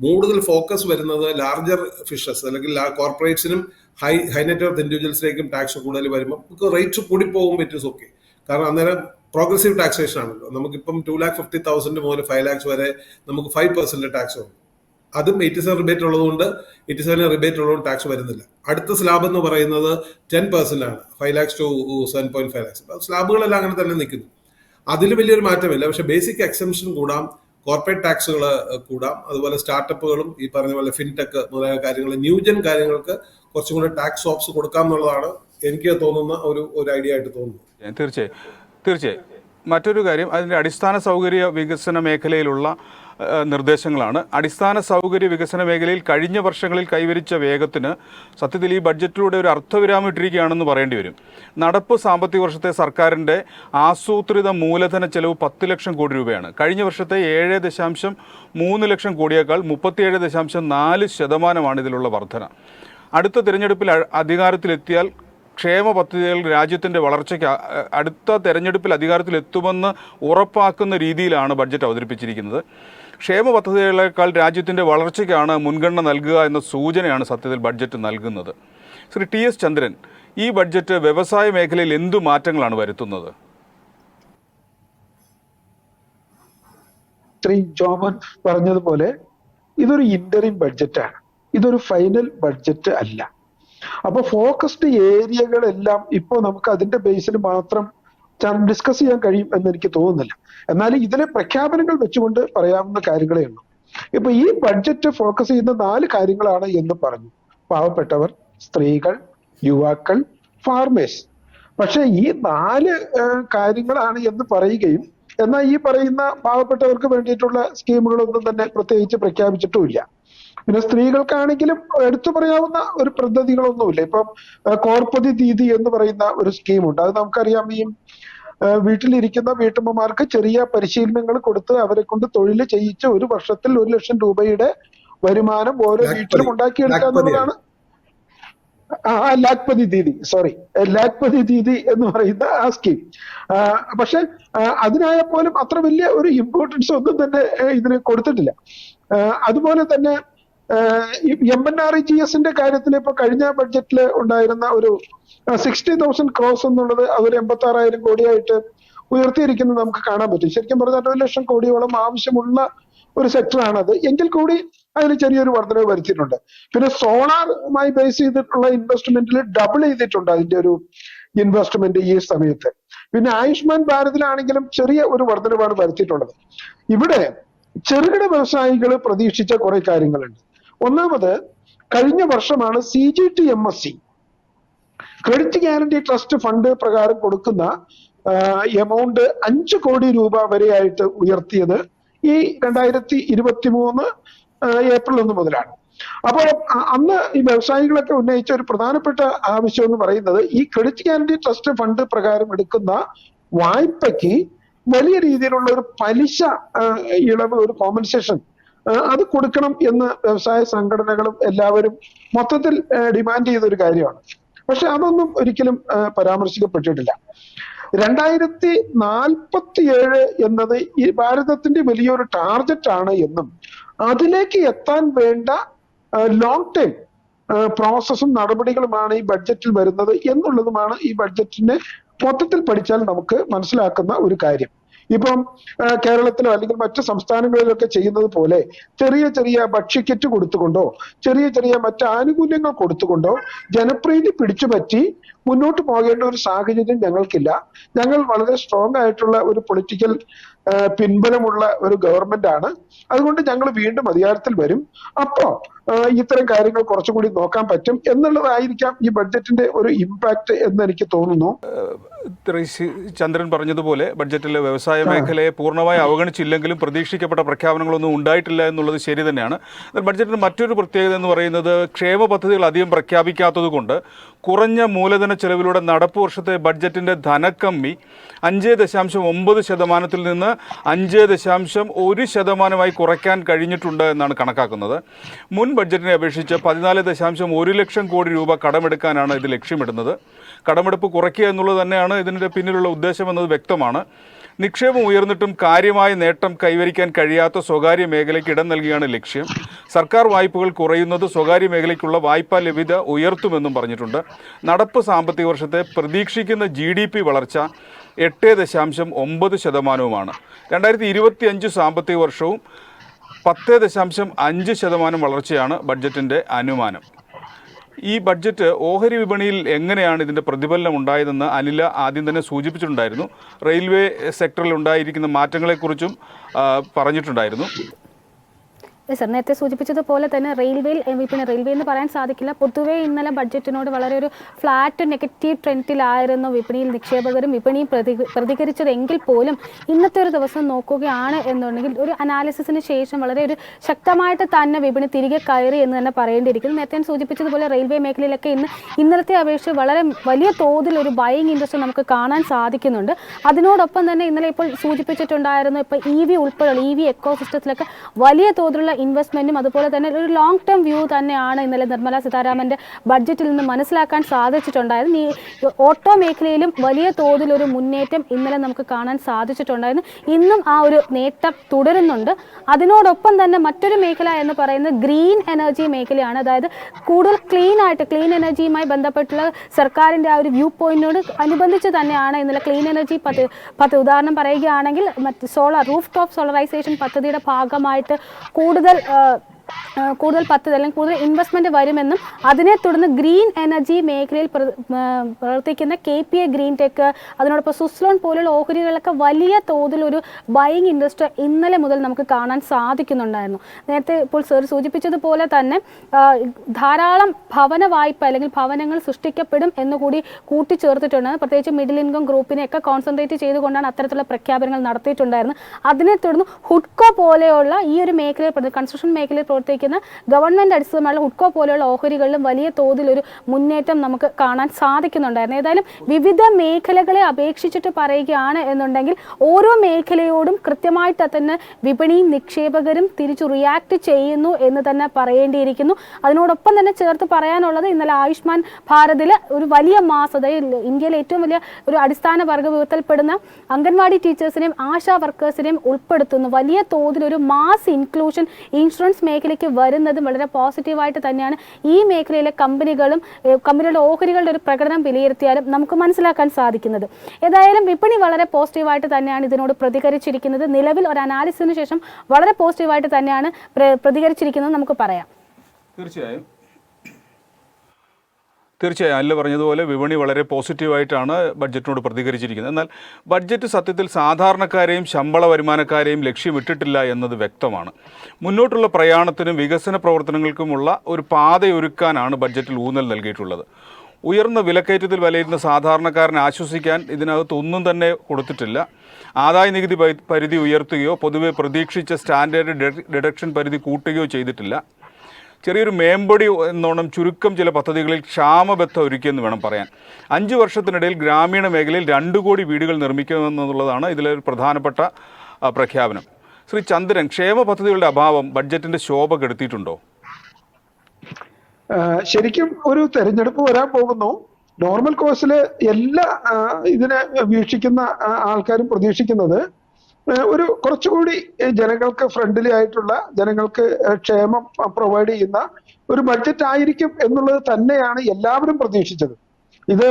കൂടുതൽ ഫോക്കസ് വരുന്നത് ലാർജർ ഫിഷസ് അല്ലെങ്കിൽ കോർപ്പറേറ്റ്സിനും ഹൈ നെറ്റ് വർത്ത് ഇൻഡിവിജ്വൽസിലേക്കും ടാക്സ് കൂടുതൽ വരുമ്പോൾ നമുക്ക് റേറ്റ്സ് കൂടി പോകുമ്പോൾ ഇറ്റ് ഈസ് ഓക്കെ. കാരണം അന്നേരം പ്രോഗ്രസീവ് ടാക്സേഷൻ ആണല്ലോ. നമുക്കിപ്പം 2,50,000 മുതൽ 5 lakhs വരെ നമുക്ക് 5% ടാക്സ് വരും. അതും 87 റിബേറ്റ് ഉള്ളതുകൊണ്ട് 87 റിബേറ്റ് ഉള്ളതുകൊണ്ട് ടാക്സ് വരുന്നില്ല. അടുത്ത സ്ലാബ് എന്ന് പറയുന്നത് 10% ആണ്, 5 lakhs to 7.5 lakhs. സ്ലാബുകളെല്ലാം അങ്ങനെ തന്നെ നിൽക്കുന്നു. അതിൽ വലിയൊരു മാറ്റമില്ല. പക്ഷെ ബേസിക് എക്സംഷൻ കൂടാം, കോർപ്പറേറ്റ് ടാക്സുകൾ കൂടാം, അതുപോലെ സ്റ്റാർട്ടപ്പുകളും ഈ പറഞ്ഞ പോലെ ഫിൻടെക് മുതലായ കാര്യങ്ങൾ, ന്യൂജൻ കാര്യങ്ങൾക്ക് കുറച്ചും കൂടെ ടാക്സ് ഓപ്സ് കൊടുക്കാം എന്നുള്ളതാണ് എനിക്ക് തോന്നുന്ന ഒരു ഐഡിയ ആയിട്ട് തോന്നുന്നു. തീർച്ചയായും മറ്റൊരു കാര്യം അതിൻ്റെ അടിസ്ഥാന സൗകര്യ വികസന മേഖലയിലുള്ള നിർദ്ദേശങ്ങളാണ്. അടിസ്ഥാന സൗകര്യ വികസന മേഖലയിൽ കഴിഞ്ഞ വർഷങ്ങളിൽ കൈവരിച്ച വേഗത്തിന് സത്യത്തിൽ ഈ ബഡ്ജറ്റിലൂടെ ഒരു അർത്ഥവിരാമം ഇട്ടിരിക്കുകയാണെന്ന് പറയേണ്ടി വരും. നടപ്പ് സാമ്പത്തിക വർഷത്തെ സർക്കാരിൻ്റെ ആസൂത്രിത മൂലധന ചെലവ് 10 ലക്ഷം കോടി രൂപയാണ്. കഴിഞ്ഞ വർഷത്തെ 7.3 ലക്ഷം കോടിയേക്കാൾ 37.4% ഇതിലുള്ള വർധന. അടുത്ത തിരഞ്ഞെടുപ്പിൽ അധികാരത്തിലെത്തിയാൽ ക്ഷേമ പദ്ധതികൾ രാജ്യത്തിൻ്റെ വളർച്ചയ്ക്ക് അടുത്ത തെരഞ്ഞെടുപ്പിൽ അധികാരത്തിലെത്തുമെന്ന് ഉറപ്പാക്കുന്ന രീതിയിലാണ് ബഡ്ജറ്റ് അവതരിപ്പിച്ചിരിക്കുന്നത്. ക്ഷേമ പദ്ധതികളേക്കാൾ രാജ്യത്തിൻ്റെ വളർച്ചയ്ക്കാണ് മുൻഗണന നൽകുക എന്ന സൂചനയാണ് സത്യത്തിൽ ബഡ്ജറ്റ് നൽകുന്നത്. ശ്രീ TS ചന്ദ്രൻ, ഈ ബഡ്ജറ്റ് വ്യവസായ മേഖലയിൽ എന്തു മാറ്റങ്ങളാണ് വരുത്തുന്നത്? ശ്രീ ജോമൻ പറഞ്ഞതുപോലെ ഇതൊരു ഇന്ററിം ബഡ്ജറ്റാണ്, ഇതൊരു ഫൈനൽ ബഡ്ജറ്റ് അല്ല. അപ്പൊ ഫോക്കസ്ഡ് ഏരിയകളെല്ലാം ഇപ്പോൾ നമുക്ക് അതിന്റെ ബേസിൽ മാത്രം ഡിസ്കസ് ചെയ്യാൻ കഴിയും എന്ന് എനിക്ക് തോന്നുന്നില്ല. എന്നാൽ ഇതിലെ പ്രഖ്യാപനങ്ങൾ വെച്ചുകൊണ്ട് പറയാവുന്ന കാര്യങ്ങളേ ഉള്ളൂ. ഇപ്പൊ ഈ ബഡ്ജറ്റ് ഫോക്കസ് ചെയ്യുന്ന 4 കാര്യങ്ങളാണ് എന്ന് പറഞ്ഞു. പാവപ്പെട്ടവർ, സ്ത്രീകൾ, യുവാക്കൾ, ഫാർമേഴ്സ്. പക്ഷെ ഈ 4 കാര്യങ്ങളാണ് എന്ന് പറയുകയും എന്നാൽ ഈ പറയുന്ന പാവപ്പെട്ടവർക്ക് വേണ്ടിയിട്ടുള്ള സ്കീമുകളൊന്നും തന്നെ പ്രത്യേകിച്ച് പ്രഖ്യാപിച്ചിട്ടുമില്ല. പിന്നെ സ്ത്രീകൾക്കാണെങ്കിലും എടുത്തു പറയാവുന്ന ഒരു പദ്ധതികളൊന്നുമില്ല. ഇപ്പം കോർപ്പതി ദീദി എന്ന് പറയുന്ന ഒരു സ്കീമുണ്ട്. അത് നമുക്കറിയാം. ഈ വീട്ടിലിരിക്കുന്ന വീട്ടമ്മമാർക്ക് ചെറിയ പരിശീലനങ്ങൾ കൊടുത്ത് അവരെ കൊണ്ട് തൊഴിൽ ചെയ്യിച്ച് 1 വർഷത്തിൽ 1 ലക്ഷം രൂപയുടെ വരുമാനം ഓരോ വീട്ടിലും ഉണ്ടാക്കിയെടുക്കുക എന്നുള്ളതാണ്. ലാഖ്പതി ദീദി എന്ന് പറയുന്ന ആ സ്കീം. പക്ഷെ അതിനായ പോലും അത്ര വലിയ ഒരു ഇമ്പോർട്ടൻസ് ഒന്നും തന്നെ ഇതിന് കൊടുത്തിട്ടില്ല. അതുപോലെ തന്നെ MNREGS കാര്യത്തിൽ ഇപ്പൊ കഴിഞ്ഞ ബഡ്ജറ്റിൽ ഉണ്ടായിരുന്ന ഒരു 60,000 crores എന്നുള്ളത് അതൊരു 86,000 കോടിയായിട്ട് ഉയർത്തിയിരിക്കുന്നത് നമുക്ക് കാണാൻ പറ്റും. ശരിക്കും പറഞ്ഞാൽ 1 ലക്ഷം കോടിയോളം ആവശ്യമുള്ള ഒരു സെക്ടറാണത്. എങ്കിൽ കൂടി അതിന് ചെറിയൊരു വർധനവ് വരുത്തിയിട്ടുണ്ട്. പിന്നെ സോളാറുമായി ബേസ് ചെയ്തിട്ടുള്ള ഇൻവെസ്റ്റ്മെന്റിൽ ഡബിൾ ചെയ്തിട്ടുണ്ട് അതിന്റെ ഒരു ഇൻവെസ്റ്റ്മെന്റ് ഈ സമയത്ത്. പിന്നെ ആയുഷ്മാൻ ഭാരതിലാണെങ്കിലും ചെറിയ ഒരു വർധനവാണ് വരുത്തിയിട്ടുള്ളത്. ഇവിടെ ചെറുകിട വ്യവസായികൾ പ്രതീക്ഷിച്ച കുറെ കാര്യങ്ങളുണ്ട്. ഒന്നാമത്, കഴിഞ്ഞ വർഷമാണ് CGTMSE credit guarantee trust fund പ്രകാരം കൊടുക്കുന്ന എമൗണ്ട് 5 കോടി രൂപ വരെയായിട്ട് ഉയർത്തിയത് ഈ 2023 ഏപ്രിൽ 1 മുതലാണ്. അപ്പോൾ അന്ന് ഈ വ്യവസായികളൊക്കെ ഉന്നയിച്ച ഒരു പ്രധാനപ്പെട്ട ആവശ്യം എന്ന് പറയുന്നത്, ഈ ക്രെഡിറ്റ് ഗ്യാരണ്ടി ട്രസ്റ്റ് ഫണ്ട് പ്രകാരം എടുക്കുന്ന വായ്പയ്ക്ക് വലിയ രീതിയിലുള്ള ഒരു പലിശ ഇളവ്, ഒരു കോമ്പൻസേഷൻ അത് കൊടുക്കണം എന്ന് വ്യവസായ സംഘടനകളും എല്ലാവരും മൊത്തത്തിൽ ഡിമാൻഡ് ചെയ്ത ഒരു കാര്യമാണ്. പക്ഷെ അതൊന്നും ഒരിക്കലും പരാമർശിക്കപ്പെട്ടിട്ടില്ല. 2047 എന്നത് ഈ ഭാരതത്തിന്റെ വലിയൊരു ടാർഗറ്റ് ആണ് എന്നും അതിലേക്ക് എത്താൻ വേണ്ട ലോങ് ടൈം പ്രോസസ്സും നടപടികളുമാണ് ഈ ബഡ്ജറ്റിൽ വരുന്നത് എന്നുള്ളതുമാണ് ഈ ബഡ്ജറ്റിനെ മൊത്തത്തിൽ പഠിച്ചാൽ നമുക്ക് മനസ്സിലാക്കുന്ന ഒരു കാര്യം. ഇപ്പം കേരളത്തിലോ അല്ലെങ്കിൽ മറ്റു സംസ്ഥാനങ്ങളിലൊക്കെ ചെയ്യുന്നത് പോലെ ചെറിയ ചെറിയ ഭക്ഷ്യക്കിറ്റ് കൊടുത്തുകൊണ്ടോ ചെറിയ ചെറിയ മറ്റ് ആനുകൂല്യങ്ങൾ കൊടുത്തുകൊണ്ടോ ജനപ്രീതി പിടിച്ചുപറ്റി മുന്നോട്ട് പോകേണ്ട ഒരു സാഹചര്യം ഞങ്ങൾക്കില്ല. ഞങ്ങൾ വളരെ സ്ട്രോങ് ആയിട്ടുള്ള ഒരു പൊളിറ്റിക്കൽ പിൻബലമുള്ള ഒരു ഗവൺമെന്റ് ആണ്. അതുകൊണ്ട് ഞങ്ങൾ വീണ്ടും അധികാരത്തിൽ വരും. അപ്പോ ഇത്തരം കാര്യങ്ങൾ കുറച്ചുകൂടി നോക്കാൻ പറ്റും എന്നുള്ളതായിരിക്കാം ഈ ബഡ്ജറ്റിന്റെ ഒരു ഇമ്പാക്ട് എന്ന് എനിക്ക് തോന്നുന്നു. ചന്ദ്രൻ പറഞ്ഞതുപോലെ ബഡ്ജറ്റിലെ വ്യവസായ മേഖലയെ പൂർണ്ണമായി അവഗണിച്ചില്ലെങ്കിലും പ്രതീക്ഷിക്കപ്പെട്ട പ്രഖ്യാപനങ്ങളൊന്നും ഉണ്ടായിട്ടില്ല എന്നുള്ളത് ശരി തന്നെയാണ്. ബഡ്ജറ്റിന് മറ്റൊരു പ്രത്യേകത എന്ന് പറയുന്നത്, ക്ഷേമ പദ്ധതികൾ അധികം പ്രഖ്യാപിക്കാത്തത് കൊണ്ട് കുറഞ്ഞ മൂലധന ചെലവിലൂടെ നടപ്പ് വർഷത്തെ ബഡ്ജറ്റിൻ്റെ ധനക്കമ്മി 5.9% നിന്ന് 5.1% കുറയ്ക്കാൻ കഴിഞ്ഞിട്ടുണ്ട് എന്നാണ് കണക്കാക്കുന്നത്. മുൻ ബഡ്ജറ്റിനെ അപേക്ഷിച്ച് 14.1 ലക്ഷം കോടി രൂപ കടമെടുക്കാനാണ് ഇത് ലക്ഷ്യമിടുന്നത്. കടമെടുപ്പ് കുറയ്ക്കുക എന്നുള്ളത് തന്നെയാണ് ഇതിൻ്റെ പിന്നിലുള്ള ഉദ്ദേശമെന്നത് വ്യക്തമാണ്. നിക്ഷേപം ഉയർന്നിട്ടും കാര്യമായ നേട്ടം കൈവരിക്കാൻ കഴിയാത്ത സ്വകാര്യ മേഖലയ്ക്ക് ഇടം നൽകിയാണ് ലക്ഷ്യം. സർക്കാർ വായ്പകൾ കുറയുന്നത് സ്വകാര്യ മേഖലയ്ക്കുള്ള വായ്പാ ലഭ്യത ഉയർത്തുമെന്നും പറഞ്ഞിട്ടുണ്ട്. നടപ്പ് സാമ്പത്തിക വർഷത്തെ പ്രതീക്ഷിക്കുന്ന GDP വളർച്ച 8.9%. 2025 സാമ്പത്തിക വർഷവും 10.5% വളർച്ചയാണ് ബഡ്ജറ്റിൻ്റെ അനുമാനം. ഈ ബഡ്ജറ്റ് ഓഹരി വിപണിയിൽ എങ്ങനെയാണ് ഇതിൻ്റെ പ്രതിഫലനം ഉണ്ടായതെന്ന് അനില ആദ്യം തന്നെ സൂചിപ്പിച്ചിട്ടുണ്ടായിരുന്നു. റെയിൽവേ സെക്ടറിൽ ഉണ്ടായിരിക്കുന്ന മാറ്റങ്ങളെക്കുറിച്ചും പറഞ്ഞിട്ടുണ്ടായിരുന്നു. സർ, നേരത്തെ സൂചിപ്പിച്ചതുപോലെ തന്നെ റെയിൽവേ എന്ന് പറയാൻ സാധിക്കില്ല. പൊതുവേ ഇന്നലെ ബഡ്ജറ്റിനോട് വളരെ ഒരു ഫ്ലാറ്റ് നെഗറ്റീവ് ട്രെൻഡിലായിരുന്നു വിപണിയിൽ നിക്ഷേപകരും വിപണിയും പ്രതികരിച്ചതെങ്കിൽ പോലും ഇന്നത്തെ ഒരു ദിവസം നോക്കുകയാണ് എന്നുണ്ടെങ്കിൽ ഒരു അനാലിസിസിന് ശേഷം വളരെ ഒരു ശക്തമായിട്ട് തന്നെ വിപണി തിരികെ കയറി എന്ന് തന്നെ പറയേണ്ടിയിരിക്കുന്നു. നേരത്തെ ഞാൻ സൂചിപ്പിച്ചതുപോലെ റെയിൽവേ മേഖലയിലൊക്കെ ഇന്നലത്തെ അപേക്ഷിച്ച് വളരെ വലിയ തോതിൽ ഒരു ബൈയിങ് ഇൻട്രസ്റ്റ് നമുക്ക് കാണാൻ സാധിക്കുന്നുണ്ട്. അതിനോടൊപ്പം തന്നെ ഇന്നലെ ഇപ്പോൾ സൂചിപ്പിച്ചിട്ടുണ്ടായിരുന്നു, ഇപ്പോൾ EV ഉൾപ്പെടെയുള്ള EV എക്കോസിസ്റ്റത്തിലൊക്കെ വലിയ തോതിലുള്ള ഇൻവെസ്റ്റ്മെന്റും അതുപോലെ തന്നെ ഒരു ലോങ് ടേം വ്യൂ തന്നെയാണ് ഇന്നലെ നിർമ്മല സീതാരാമന്റെ ബഡ്ജറ്റിൽ നിന്ന് മനസ്സിലാക്കാൻ സാധിച്ചിട്ടുണ്ടായിരുന്നു. ഈ ഓട്ടോ മേഖലയിലും വലിയ തോതിലൊരു മുന്നേറ്റം ഇന്നലെ നമുക്ക് കാണാൻ സാധിച്ചിട്ടുണ്ടായിരുന്നു. ഇന്നും ആ ഒരു നേട്ടം തുടരുന്നുണ്ട്. അതിനോടൊപ്പം തന്നെ മറ്റൊരു മേഖല എന്ന് പറയുന്നത് ഗ്രീൻ എനർജി മേഖലയാണ്. അതായത് കൂടുതൽ ക്ലീൻ എനർജിയുമായി ബന്ധപ്പെട്ടുള്ള സർക്കാരിൻ്റെ ആ ഒരു വ്യൂ പോയിന്റിനോട് അനുബന്ധിച്ച് തന്നെയാണ് ഇന്നലെ ക്ലീൻ എനർജി പദ്ധതി ഉദാഹരണം പറയുകയാണെങ്കിൽ റൂഫ് ടോപ്പ് സോളറൈസേഷൻ പദ്ധതിയുടെ ഭാഗമായിട്ട് കൂടുതൽ പദ്ധതി അല്ലെങ്കിൽ കൂടുതൽ ഇൻവെസ്റ്റ്മെന്റ് വരുമെന്നും അതിനെ തുടർന്ന് ഗ്രീൻ എനർജി മേഖലയിൽ പ്രവർത്തിക്കുന്ന KPA ഗ്രീൻ ടെക്, അതിനോടൊപ്പം സുസ്ലോൺ പോലുള്ള ഓഹരികളൊക്കെ വലിയ തോതിലൊരു ബൈയിങ് ഇൻട്രസ്റ്റ് ഇന്നലെ മുതൽ നമുക്ക് കാണാൻ സാധിക്കുന്നുണ്ടായിരുന്നു. നേരത്തെ ഇപ്പോൾ സർ സൂചിപ്പിച്ചതുപോലെ തന്നെ ധാരാളം ഭവന വായ്പ അല്ലെങ്കിൽ ഭവനങ്ങൾ സൃഷ്ടിക്കപ്പെടും എന്നുകൂടി കൂട്ടിച്ചേർത്തിട്ടുണ്ട്. പ്രത്യേകിച്ച് മിഡിൽ ഇൻകം ഗ്രൂപ്പിനെയൊക്കെ കോൺസെൻട്രേറ്റ് ചെയ്തുകൊണ്ടാണ് അത്തരത്തിലുള്ള പ്രഖ്യാപനങ്ങൾ നടത്തിയിട്ടുണ്ടായിരുന്നത്. അതിനെ തുടർന്ന് ഹുഡ്കോ പോലെയുള്ള ഈ ഒരു മേഖലയിൽ കൺസ്ട്രക്ഷൻ മേഖലയിൽ പ്രവർത്തിക്കുന്ന ഗവൺമെന്റ് അടിസ്ഥാനമായുള്ള ഹുഡ്കോ പോലെയുള്ള ഓഹരികളിലും വലിയ തോതിലൊരു മുന്നേറ്റം നമുക്ക് കാണാൻ സാധിക്കുന്നുണ്ടായിരുന്നു. ഏതായാലും വിവിധ മേഖലകളെ അപേക്ഷിച്ചിട്ട് പറയുകയാണ് എന്നുണ്ടെങ്കിൽ ഓരോ മേഖലയോടും കൃത്യമായിട്ട് തന്നെ വിപണിയും നിക്ഷേപകരും തിരിച്ചു റിയാക്ട് ചെയ്യുന്നു എന്ന് തന്നെ പറയേണ്ടിയിരിക്കുന്നു. അതിനോടൊപ്പം തന്നെ ചേർത്ത് പറയാനുള്ളത്, ഇന്നലെ ആയുഷ്മാൻ ഭാരതിൽ ഒരു വലിയ മാസം, അതായത് ഇന്ത്യയിലെ ഏറ്റവും വലിയ ഒരു അടിസ്ഥാന വർഗ വിഭാഗത്തിൽപ്പെടുന്ന അംഗൻവാടി ടീച്ചേഴ്സിനെയും ആശാ വർക്കേഴ്സിനെയും ഉൾപ്പെടുത്തുന്നു. വലിയ തോതിലൊരു മാസ് ഇൻക്ലൂഷൻ ഇൻഷുറൻസ് മേഖലയ്ക്ക് വരുന്നതും വളരെ പോസിറ്റീവായിട്ട് തന്നെയാണ് ഈ മേഖലയിലെ കമ്പനികളുടെ ഓഹരികളുടെ ഒരു പ്രകടനം വിലയിരുത്തിയാലും നമുക്ക് മനസ്സിലാക്കാൻ സാധിക്കുന്നത്. ഏതായാലും വിപണി വളരെ പോസിറ്റീവായിട്ട് തന്നെയാണ് ഇതിനോട് പ്രതികരിച്ചിരിക്കുന്നത്. നിലവിൽ ഒരു അനാലിസിന് ശേഷം വളരെ പോസിറ്റീവായിട്ട് തന്നെയാണ് പ്രതികരിച്ചിരിക്കുന്നത് നമുക്ക് പറയാം. തീർച്ചയായും തീർച്ചയായും അല്ല പറഞ്ഞതുപോലെ വിപണി വളരെ പോസിറ്റീവായിട്ടാണ് ബഡ്ജറ്റിനോട് പ്രതികരിച്ചിരിക്കുന്നത്. എന്നാൽ ബഡ്ജറ്റ് സത്യത്തിൽ സാധാരണക്കാരെയും ശമ്പള വരുമാനക്കാരെയും ലക്ഷ്യമിട്ടിട്ടില്ല എന്നത് വ്യക്തമാണ്. മുന്നോട്ടുള്ള പ്രയാണത്തിനും വികസന പ്രവർത്തനങ്ങൾക്കുമുള്ള ഒരു പാതയൊരുക്കാനാണ് ബഡ്ജറ്റിൽ ഊന്നൽ നൽകിയിട്ടുള്ളത്. ഉയർന്ന വിലക്കയറ്റത്തിൽ വലയുന്ന സാധാരണക്കാരനെ ആശ്വസിക്കാൻ ഇതിനകത്ത് ഒന്നും തന്നെ കൊടുത്തിട്ടില്ല. ആദായ നികുതി പരിധി ഉയർത്തുകയോ പൊതുവെ പ്രതീക്ഷിച്ച സ്റ്റാൻഡേർഡ് ഡിഡക്ഷൻ പരിധി കൂട്ടുകയോ ചെയ്തിട്ടില്ല. ചെറിയൊരു മേമ്പൊടി എന്നോണം ചുരുക്കം ചില പദ്ധതികളിൽ ക്ഷാമബത്ത ഒരുക്കിയെന്ന് വേണം പറയാൻ. 5 വർഷത്തിനിടയിൽ ഗ്രാമീണ മേഖലയിൽ 2 കോടി വീടുകൾ നിർമ്മിക്കുമെന്നുള്ളതാണ് ഇതിലൊരു പ്രധാനപ്പെട്ട പ്രഖ്യാപനം. ശ്രീ ചന്ദ്രൻ, ക്ഷേമ പദ്ധതികളുടെ അഭാവം ബഡ്ജറ്റിന്റെ ശോഭ കെടുത്തിയിട്ടുണ്ടോ? ശരിക്കും ഒരു തെരഞ്ഞെടുപ്പ് വരാൻ പോകുന്നു. നോർമൽ കോഴ്സില് എല്ലാ ഇതിനെ വീക്ഷിക്കുന്ന ആൾക്കാരും പ്രതീക്ഷിക്കുന്നത് ഒരു കുറച്ചുകൂടി ജനങ്ങൾക്ക് ഫ്രണ്ട്ലി ആയിട്ടുള്ള, ജനങ്ങൾക്ക് ക്ഷേമം പ്രൊവൈഡ് ചെയ്യുന്ന ഒരു ബഡ്ജറ്റ് ആയിരിക്കും എന്നുള്ളത് തന്നെയാണ് എല്ലാവരും പ്രതീക്ഷിച്ചത്. ഇത്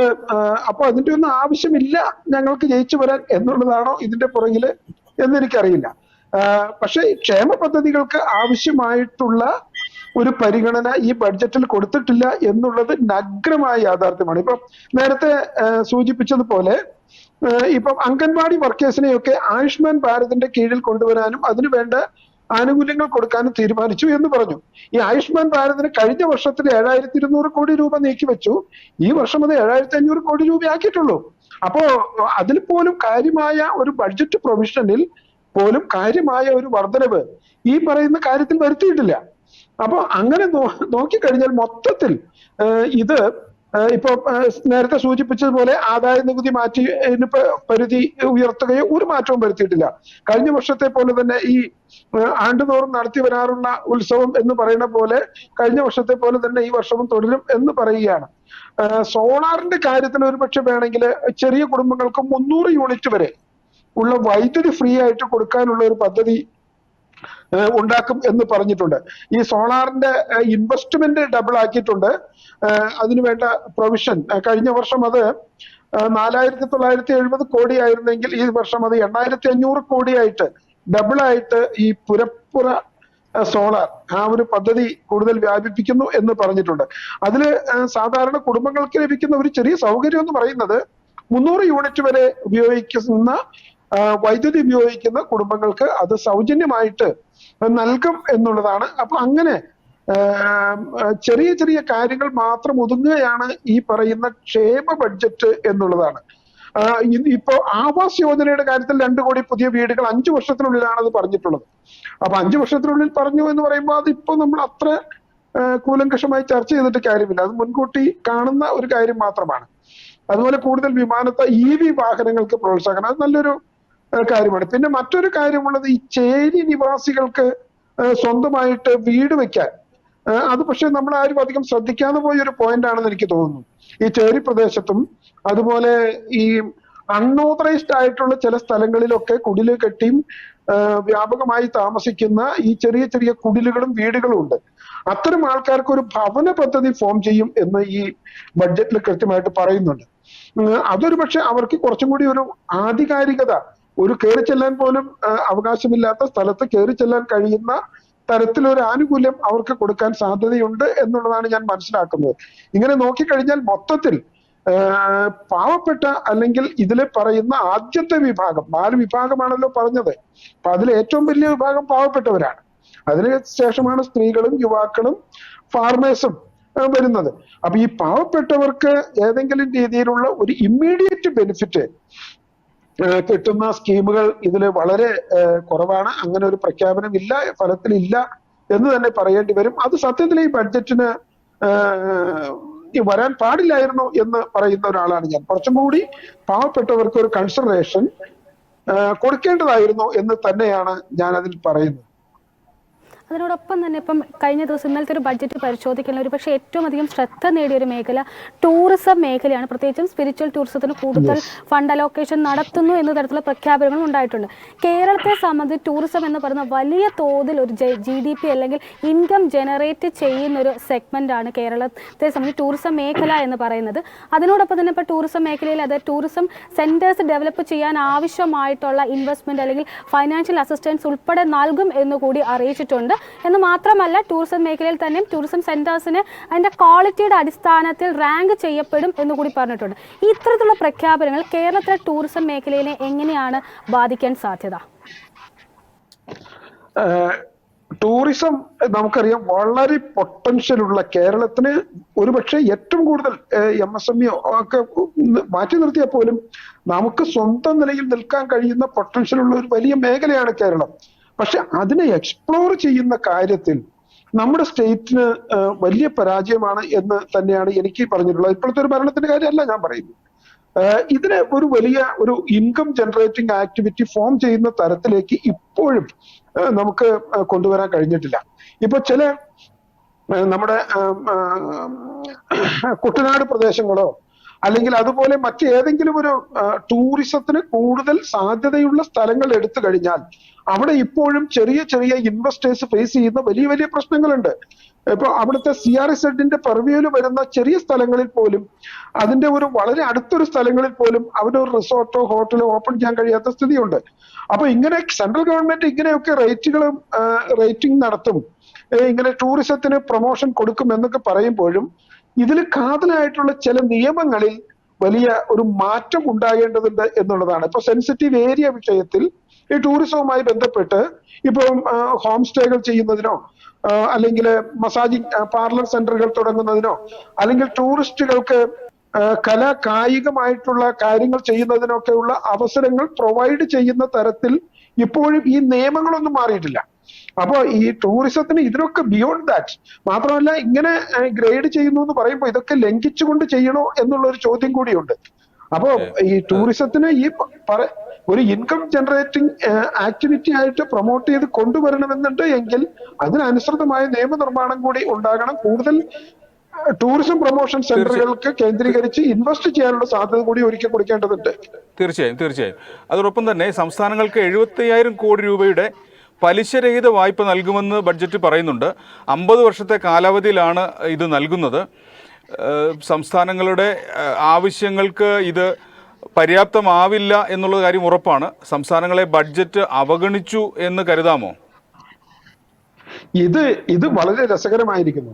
അപ്പൊ അതിന്റെ ഒന്നും ആവശ്യമില്ല ഞങ്ങൾക്ക് ജയിച്ചു വരാൻ എന്നുള്ളതാണോ ഇതിന്റെ പുറകില് എന്നെനിക്കറിയില്ല. പക്ഷെ ക്ഷേമ പദ്ധതികൾക്ക് ആവശ്യമായിട്ടുള്ള ഒരു പരിഗണന ഈ ബഡ്ജറ്റിൽ കൊടുത്തിട്ടില്ല എന്നുള്ളത് നഗ്നമായ യാഥാർത്ഥ്യമാണ്. ഇപ്പം നേരത്തെ സൂചിപ്പിച്ചതുപോലെ ഇപ്പം അംഗൻവാടി വർക്കേഴ്സിനെയൊക്കെ ആയുഷ്മാൻ ഭാരതിന്റെ കീഴിൽ കൊണ്ടുവരാനും അതിനു വേണ്ട ആനുകൂല്യങ്ങൾ കൊടുക്കാനും തീരുമാനിച്ചു എന്ന് പറഞ്ഞു. ഈ ആയുഷ്മാൻ ഭാരതിന് കഴിഞ്ഞ വർഷത്തിൽ 7200 കോടി രൂപ നീക്കിവെച്ചു. ഈ വർഷം അത് 7500 കോടി രൂപയാക്കിയിട്ടുള്ളൂ. അപ്പോ അതിൽ പോലും കാര്യമായ ഒരു ബഡ്ജറ്റ് പ്രൊവിഷനിൽ പോലും കാര്യമായ ഒരു വർധനവ് ഈ പറയുന്ന കാര്യത്തിൽ വരുത്തിയിട്ടില്ല. അപ്പൊ അങ്ങനെ നോക്കിക്കഴിഞ്ഞാൽ മൊത്തത്തിൽ ഇത് ഇപ്പൊ നേരത്തെ സൂചിപ്പിച്ചതുപോലെ ആദായ നികുതി മാറ്റി പരിധി ഉയർത്തുകയോ ഒരു മാറ്റവും വരുത്തിയിട്ടില്ല. കഴിഞ്ഞ വർഷത്തെ പോലെ തന്നെ ഈ ആണ്ടുതോറും നടത്തി വരാറുള്ള ഉത്സവം എന്ന് പറയുന്ന പോലെ കഴിഞ്ഞ വർഷത്തെ പോലെ തന്നെ ഈ വർഷവും തുടരും എന്ന് പറയുകയാണ്. സോളാറിന്റെ കാര്യത്തിൽ ഒരുപക്ഷെ വേണമെങ്കിൽ ചെറിയ കുടുംബങ്ങൾക്ക് 300 യൂണിറ്റ് വരെ ഉള്ള വൈദ്യുതി ഫ്രീ ആയിട്ട് കൊടുക്കാനുള്ള ഒരു പദ്ധതി ഉണ്ടാക്കും എന്ന് പറഞ്ഞിട്ടുണ്ട്. ഈ സോളാറിന്റെ ഇൻവെസ്റ്റ്മെന്റ് ഡബിൾ ആക്കിയിട്ടുണ്ട്. അതിനുവേണ്ട പ്രൊവിഷൻ കഴിഞ്ഞ വർഷം അത് 4970 കോടി ആയിരുന്നെങ്കിൽ ഈ വർഷം അത് 8500 കോടിയായിട്ട് ഡബിളായിട്ട് ഈ പുരപ്പുറ സോളാർ ആ ഒരു പദ്ധതി കൂടുതൽ വ്യാപിപ്പിക്കുന്നു എന്ന് പറഞ്ഞിട്ടുണ്ട്. അതില് സാധാരണ കുടുംബങ്ങൾക്ക് ലഭിക്കുന്ന ഒരു ചെറിയ സൗകര്യം എന്ന് പറയുന്നത് 300 യൂണിറ്റ് വരെ ഉപയോഗിക്കുന്ന വൈദ്യുതി ഉപയോഗിക്കുന്ന കുടുംബങ്ങൾക്ക് അത് സൗജന്യമായിട്ട് നൽകും എന്നുള്ളതാണ്. അപ്പൊ അങ്ങനെ ചെറിയ ചെറിയ കാര്യങ്ങൾ മാത്രം ഒതുങ്ങുകയാണ് ഈ പറയുന്ന ക്ഷേമ ബഡ്ജറ്റ് എന്നുള്ളതാണ്. ഇപ്പോ ആവാസ് യോജനയുടെ കാര്യത്തിൽ 2 കോടി പുതിയ വീടുകൾ 5 വർഷത്തിനുള്ളിലാണ് അത് പറഞ്ഞിട്ടുള്ളത്. അപ്പൊ 5 വർഷത്തിനുള്ളിൽ പറഞ്ഞു എന്ന് പറയുമ്പോൾ അതിപ്പോ നമ്മൾ അത്ര കൂലങ്കഷമായി ചർച്ച ചെയ്തിട്ട് കാര്യമില്ല. അത് മുൻകൂട്ടി കാണുന്ന ഒരു കാര്യം മാത്രമാണ്. അതുപോലെ കൂടുതൽ വിമാനത്തെ EV വാഹനങ്ങൾക്ക് പ്രോത്സാഹനം, അത് നല്ലൊരു കാര്യമാണ്. പിന്നെ മറ്റൊരു കാര്യമുള്ളത് ഈ ചേരി നിവാസികൾക്ക് സ്വന്തമായിട്ട് വീട് വെക്കാൻ, അത് പക്ഷെ നമ്മൾ ആരും അധികം ശ്രദ്ധിക്കാതെ പോയ ഒരു പോയിന്റ് ആണെന്ന് എനിക്ക് തോന്നുന്നു. ഈ ചേരി പ്രദേശത്തും അതുപോലെ ഈ അൺഓതറൈസ്ഡ് ആയിട്ടുള്ള ചില സ്ഥലങ്ങളിലൊക്കെ കുടില് കെട്ടിയും വ്യാപകമായി താമസിക്കുന്ന ഈ ചെറിയ ചെറിയ കുടിലുകളും വീടുകളും ഉണ്ട്. അത്തരം ആൾക്കാർക്ക് ഒരു ഭവന പദ്ധതി ഫോം ചെയ്യും എന്ന് ഈ ബഡ്ജറ്റിൽ കൃത്യമായിട്ട് പറയുന്നുണ്ട്. അതൊരു പക്ഷെ അവർക്ക് കുറച്ചും കൂടി ഒരു ആധികാരികത, ഒരു കയറി ചെല്ലാൻ പോലും അവകാശമില്ലാത്ത സ്ഥലത്ത് കയറി ചെല്ലാൻ കഴിയുന്ന തരത്തിലൊരു ആനുകൂല്യം അവർക്ക് കൊടുക്കാൻ സാധ്യതയുണ്ട് എന്നുള്ളതാണ് ഞാൻ മനസ്സിലാക്കുന്നത്. ഇങ്ങനെ നോക്കിക്കഴിഞ്ഞാൽ മൊത്തത്തിൽ പാവപ്പെട്ട അല്ലെങ്കിൽ ഇതിലെ പറയുന്ന ആദ്യത്തെ വിഭാഗം, 4 വിഭാഗമാണല്ലോ പറഞ്ഞത്. അപ്പൊ അതിൽ ഏറ്റവും വലിയ വിഭാഗം പാവപ്പെട്ടവരാണ്. അതിന് ശേഷമാണ് സ്ത്രീകളും യുവാക്കളും ഫാർമേഴ്സും വരുന്നത്. അപ്പൊ ഈ പാവപ്പെട്ടവർക്ക് ഏതെങ്കിലും രീതിയിലുള്ള ഒരു ഇമ്മീഡിയറ്റ് ബെനിഫിറ്റ് കിട്ടുന്ന സ്കീമുകൾ ഇതിൽ വളരെ കുറവാണ്. അങ്ങനെ ഒരു പ്രഖ്യാപനം ഇല്ല, ഫലത്തിലില്ല എന്ന് തന്നെ പറയേണ്ടി വരും. അത് സത്യത്തിൽ ഈ ബഡ്ജറ്റിന് വരാൻ പാടില്ലായിരുന്നു എന്ന് പറയുന്ന ഒരാളാണ് ഞാൻ. കുറച്ചും കൂടി പാവപ്പെട്ടവർക്ക് ഒരു കൺസിഡറേഷൻ കൊടുക്കേണ്ടതായിരുന്നു എന്ന് തന്നെയാണ് ഞാൻ അതിൽ പറയുന്നത്. അതിനോടൊപ്പം തന്നെ ഇപ്പം കഴിഞ്ഞ ദിവസം ഇന്നലത്തെ ഒരു ബഡ്ജറ്റ് പരിശോധിക്കുന്ന ഒരു പക്ഷേ ഏറ്റവും അധികം ശ്രദ്ധ നേടിയൊരു മേഖല ടൂറിസം മേഖലയാണ്. പ്രത്യേകിച്ചും സ്പിരിച്വൽ ടൂറിസത്തിന് കൂടുതൽ ഫണ്ട് അലോക്കേഷൻ നടത്തുന്നു എന്ന തരത്തിലുള്ള പ്രഖ്യാപനങ്ങളും ഉണ്ടായിട്ടുണ്ട്. കേരളത്തെ സംബന്ധിച്ച് ടൂറിസം എന്ന് പറയുന്ന വലിയ തോതിൽ ഒരു GDP അല്ലെങ്കിൽ ഇൻകം ജനറേറ്റ് ചെയ്യുന്ന ഒരു സെഗ്മെൻ്റാണ് കേരളത്തെ സംബന്ധിച്ച് ടൂറിസം മേഖല എന്ന് പറയുന്നത്. അതിനോടൊപ്പം തന്നെ ഇപ്പോൾ ടൂറിസം മേഖലയിൽ അത് ടൂറിസം സെൻറ്റേഴ്സ് ഡെവലപ്പ് ചെയ്യാൻ ആവശ്യമായിട്ടുള്ള ഇൻവെസ്റ്റ്മെൻറ്റ് അല്ലെങ്കിൽ ഫൈനാൻഷ്യൽ അസിസ്റ്റൻസ് ഉൾപ്പെടെ നൽകും എന്നുകൂടി അറിയിച്ചിട്ടുണ്ട്. എന്ന് മാത്രമല്ല ടൂറിസം മേഖലയിൽ തന്നെയും ടൂറിസം സെൻറ്റേഴ്സിന് അതിൻ്റെ ക്വാളിറ്റിയുടെ അടിസ്ഥാനത്തിൽ റാങ്ക് ചെയ്യപ്പെടും എന്നുകൂടി പറഞ്ഞിട്ടുണ്ട്. ഈ ഇത്തരത്തിലുള്ള പ്രഖ്യാപനങ്ങൾ കേരളത്തിലെ ടൂറിസം മേഖലയെ എങ്ങനെയാണ് ബാധിക്കാൻ സാധ്യത? ടൂറിസം നമുക്കറിയാം വളരെ പൊട്ടൻഷ്യൽ ഉള്ള, കേരളത്തിന് ഒരുപക്ഷെ ഏറ്റവും കൂടുതൽ MSME ഒക്കെ മാറ്റി നിർത്തിയാൽ പോലും നമുക്ക് സ്വന്തം നിലയിൽ നിൽക്കാൻ കഴിയുന്ന പൊട്ടൻഷ്യൽ ഉള്ള ഒരു വലിയ മേഖലയാണ് കേരളം. പക്ഷെ അതിനെ എക്സ്പ്ലോർ ചെയ്യുന്ന കാര്യത്തിൽ നമ്മുടെ സ്റ്റേറ്റിന് വലിയ പരാജയമാണ് എന്ന് തന്നെയാണ് എനിക്ക് പറഞ്ഞിട്ടുള്ളത്. ഇപ്പോഴത്തെ ഒരു ഭരണത്തിന്റെ കാര്യമല്ല ഞാൻ പറയുന്നത്. ഇതിനെ ഒരു വലിയ ഒരു ഇൻകം ജനറേറ്റിംഗ് ആക്ടിവിറ്റി ഫോം ചെയ്യുന്ന തരത്തിലേക്ക് ഇപ്പോഴും നമുക്ക് കൊണ്ടുവരാൻ കഴിഞ്ഞിട്ടില്ല. ഇപ്പൊ ചില നമ്മുടെ കുട്ടനാട് പ്രദേശങ്ങളോ അല്ലെങ്കിൽ അതുപോലെ മറ്റേതെങ്കിലും ഒരു ടൂറിസത്തിന് കൂടുതൽ സാധ്യതയുള്ള സ്ഥലങ്ങൾ എടുത്തു കഴിഞ്ഞാൽ അവിടെ ഇപ്പോഴും ചെറിയ ചെറിയ ഇൻവെസ്റ്റേഴ്സ് ഫേസ് ചെയ്യുന്ന വലിയ വലിയ പ്രശ്നങ്ങളുണ്ട്. ഇപ്പൊ അവിടുത്തെ CRZ പെർവ്യൂവിൽ വരുന്ന ചെറിയ സ്ഥലങ്ങളിൽ പോലും, അതിന്റെ ഒരു വളരെ അടുത്തൊരു സ്ഥലങ്ങളിൽ പോലും അവിടെ ഒരു റിസോർട്ടോ ഹോട്ടലോ ഓപ്പൺ ചെയ്യാൻ കഴിയാത്ത സ്ഥിതിയുണ്ട്. അപ്പൊ ഇങ്ങനെ സെൻട്രൽ ഗവൺമെന്റ് ഇങ്ങനെയൊക്കെ റേറ്റിംഗ് നടത്തും, ഇങ്ങനെ ടൂറിസത്തിന് പ്രൊമോഷൻ കൊടുക്കും എന്നൊക്കെ പറയുമ്പോഴും ഇതിൽ കാതലായിട്ടുള്ള ചില നിയമങ്ങളിൽ വലിയ ഒരു മാറ്റം ഉണ്ടാകേണ്ടതുണ്ട് എന്നുള്ളതാണ്. ഇപ്പൊ സെൻസിറ്റീവ് ഏരിയ വിഷയത്തിൽ ഈ ടൂറിസവുമായി ബന്ധപ്പെട്ട് ഇപ്പം ഹോം സ്റ്റേകൾ ചെയ്യുന്നതിനോ അല്ലെങ്കിൽ മസാജിങ് പാർലർ സെന്ററുകൾ തുടങ്ങുന്നതിനോ അല്ലെങ്കിൽ ടൂറിസ്റ്റുകൾക്ക് കായികമായിട്ടുള്ള കാര്യങ്ങൾ ചെയ്യുന്നതിനൊക്കെയുള്ള അവസരങ്ങൾ പ്രൊവൈഡ് ചെയ്യുന്ന തരത്തിൽ ഇപ്പോഴും ഈ നിയമങ്ങളൊന്നും മാറിയിട്ടില്ല. അപ്പൊ ഈ ടൂറിസത്തിന് ഇതിനൊക്കെ ബിയോണ്ട് ദാറ്റ്, മാത്രമല്ല ഇങ്ങനെ ഗ്രേഡ് ചെയ്യുന്നു എന്ന് പറയുമ്പോൾ ഇതൊക്കെ ലംഘിച്ചുകൊണ്ട് ചെയ്യണോ എന്നുള്ള ഒരു ചോദ്യം കൂടിയുണ്ട്. അപ്പോ ഈ ടൂറിസത്തിന് ഈ ഒരു ഇൻകം ജനറേറ്റിംഗ് ആക്ടിവിറ്റി ആയിട്ട് പ്രൊമോട്ട് ചെയ്ത് കൊണ്ടുവരണമെന്നുണ്ട് എങ്കിൽ അതിനനുസൃതമായ നിയമനിർമ്മാണം കൂടി ഉണ്ടാകണം. കൂടുതൽ ടൂറിസം പ്രൊമോഷൻ സെന്ററുകൾക്ക് കേന്ദ്രീകരിച്ച് ഇൻവെസ്റ്റ് ചെയ്യാനുള്ള സാധ്യത കൂടി ഒരുക്കി കൊടുക്കേണ്ടതുണ്ട്. തീർച്ചയായും. അതോടൊപ്പം തന്നെ സംസ്ഥാനങ്ങൾക്ക് 75,000 കോടി രൂപയുടെ പലിശരഹിത വായ്പ നൽകുമെന്ന് ബഡ്ജറ്റ് പറയുന്നുണ്ട്. 50 വർഷത്തെ കാലാവധിയിലാണ് ഇത് നൽകുന്നത്. സംസ്ഥാനങ്ങളുടെ ആവശ്യങ്ങൾക്ക് ഇത് പര്യാപ്തമാവില്ല എന്നുള്ള കാര്യം ഉറപ്പാണ്. സംസ്ഥാനങ്ങളെ ബഡ്ജറ്റ് അവഗണിച്ചു എന്ന് കരുതാമോ? ഇത് വളരെ രസകരമായിരിക്കുന്നു.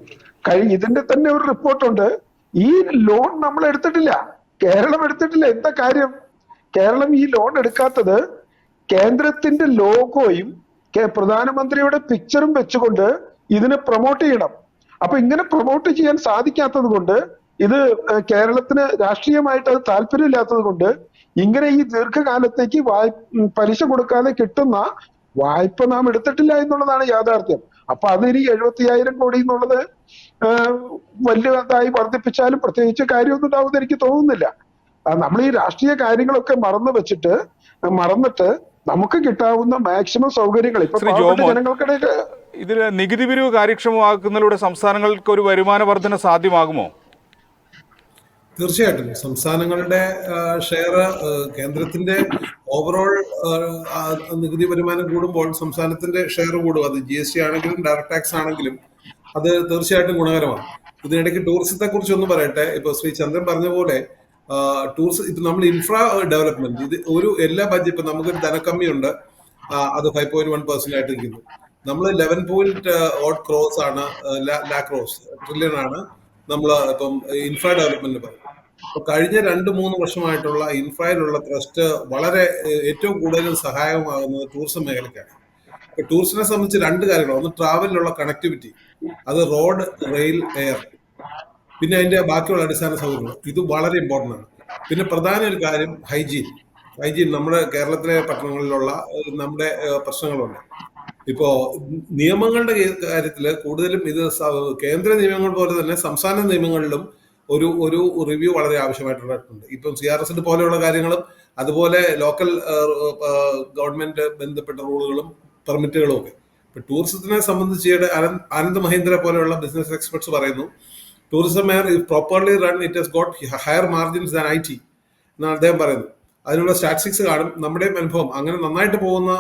ഇതിന്റെ തന്നെ ഒരു റിപ്പോർട്ടുണ്ട്. ഈ ലോൺ നമ്മൾ എടുത്തിട്ടില്ല, കേരളം എടുത്തിട്ടില്ല. എന്താ കാര്യം? കേരളം ഈ ലോൺ എടുക്കാത്തത് കേന്ദ്രത്തിന്റെ ലോഗോയും പ്രധാനമന്ത്രിയുടെ പിക്ചറും വെച്ചുകൊണ്ട് ഇതിനെ പ്രൊമോട്ട് ചെയ്യണം. അപ്പൊ ഇങ്ങനെ പ്രൊമോട്ട് ചെയ്യാൻ സാധിക്കാത്തത് കൊണ്ട്, ഇത് കേരളത്തിന് രാഷ്ട്രീയമായിട്ട് അത് താല്പര്യമില്ലാത്തത് കൊണ്ട് ഇങ്ങനെ ഈ ദീർഘകാലത്തേക്ക് പലിശ കൊടുക്കാതെ കിട്ടുന്ന വായ്പ നാം എടുത്തിട്ടില്ല എന്നുള്ളതാണ് യാഥാർത്ഥ്യം. അപ്പൊ അതിന് 75,000 കോടി എന്നുള്ളത് വലിയതായി വർദ്ധിപ്പിച്ചാലും പ്രത്യേകിച്ച് കാര്യമൊന്നും ഉണ്ടാവുമെന്ന് എനിക്ക് തോന്നുന്നില്ല. നമ്മൾ ഈ രാഷ്ട്രീയ കാര്യങ്ങളൊക്കെ മറന്നിട്ട് നമുക്ക് കിട്ടാവുന്ന മാക്സിമം സൗകര്യങ്ങൾ ഇപ്പൊ ജനങ്ങൾക്കിടയിൽ ഇതിൽ നികുതി പിരിവ് കാര്യക്ഷമമാക്കുന്നതിലൂടെ സംസ്ഥാനങ്ങൾക്ക് ഒരു വരുമാന വർധന സാധ്യമാകുമോ? തീർച്ചയായിട്ടും സംസ്ഥാനങ്ങളുടെ ഷെയർ, കേന്ദ്രത്തിന്റെ ഓവറോൾ നികുതി വരുമാനം കൂടുമ്പോൾ സംസ്ഥാനത്തിന്റെ ഷെയർ കൂടും. അത് GST ആണെങ്കിലും ഡയറക്ട് ടാക്സ് ആണെങ്കിലും അത് തീർച്ചയായിട്ടും ഗുണകരമാണ്. ഇതിനിടയ്ക്ക് ടൂറിസത്തെ കുറിച്ച് ഒന്ന് പറയട്ടെ. ഇപ്പൊ ശ്രീ ചന്ദ്രൻ പറഞ്ഞ പോലെ ടൂറിസം, ഇപ്പൊ നമ്മൾ ഇൻഫ്രാ ഡെവലപ്മെന്റ്, ഇത് എല്ലാ ബഡ്ജറ്റ്, ഇപ്പൊ നമുക്കൊരു ധനക്കമ്മിയുണ്ട്, അത് 5.1% ആയിട്ട് നിൽക്കുന്നു. നമ്മൾ 11.8 crores ആണ്, ട്രില്യൺ ആണ് നമ്മൾ ഇപ്പം ഇൻഫ്രാ ഡെവലപ്മെന്റ് പറയും. അപ്പൊ കഴിഞ്ഞ 2-3 വർഷമായിട്ടുള്ള ഇൻഫ്രയിലുള്ള ട്രസ്റ്റ് വളരെ ഏറ്റവും കൂടുതൽ സഹായകമാകുന്നത് ടൂറിസം മേഖലയ്ക്കാണ്. ഇപ്പൊ ടൂറിസത്തിനെ സംബന്ധിച്ച് 2 കാര്യങ്ങൾ. ഒന്ന്, ട്രാവലിലുള്ള കണക്ടിവിറ്റി, അത് റോഡ്, റെയിൽ, എയർ, പിന്നെ അതിന്റെ ബാക്കിയുള്ള അടിസ്ഥാന സൗകര്യങ്ങൾ, ഇത് വളരെ ഇമ്പോർട്ടൻ്റ് ആണ്. പിന്നെ പ്രധാന ഒരു കാര്യം ഹൈജീൻ. നമ്മുടെ കേരളത്തിലെ പട്ടണങ്ങളിലുള്ള നമ്മുടെ പ്രശ്നങ്ങളുണ്ട്. ഇപ്പോ നിയമങ്ങളുടെ കാര്യത്തില് കൂടുതലും ഇത് കേന്ദ്ര നിയമങ്ങൾ പോലെ തന്നെ സംസ്ഥാന നിയമങ്ങളിലും ഒരു റിവ്യൂ വളരെ ആവശ്യമായിട്ടുണ്ട്. ഇപ്പം CRZ പോലെയുള്ള കാര്യങ്ങളും അതുപോലെ ലോക്കൽ ഗവൺമെന്റ് ബന്ധപ്പെട്ട റൂളുകളും പെർമിറ്റുകളും ഒക്കെ. ഇപ്പൊ ടൂറിസത്തിനെ സംബന്ധിച്ച് ആനന്ദ് മഹീന്ദ്ര പോലെയുള്ള ബിസിനസ് എക്സ്പെർട്സ് പറയുന്നു, tourism properly run it has got higher margins than IT എന്നാണ് അദ്ദേഹം പറയുന്നത്. അതിനുള്ള സ്റ്റാറ്റിസ്റ്റിക്സ് കാണും. നമ്മുടെയും അനുഭവം, അങ്ങനെ നന്നായിട്ട് പോകുന്ന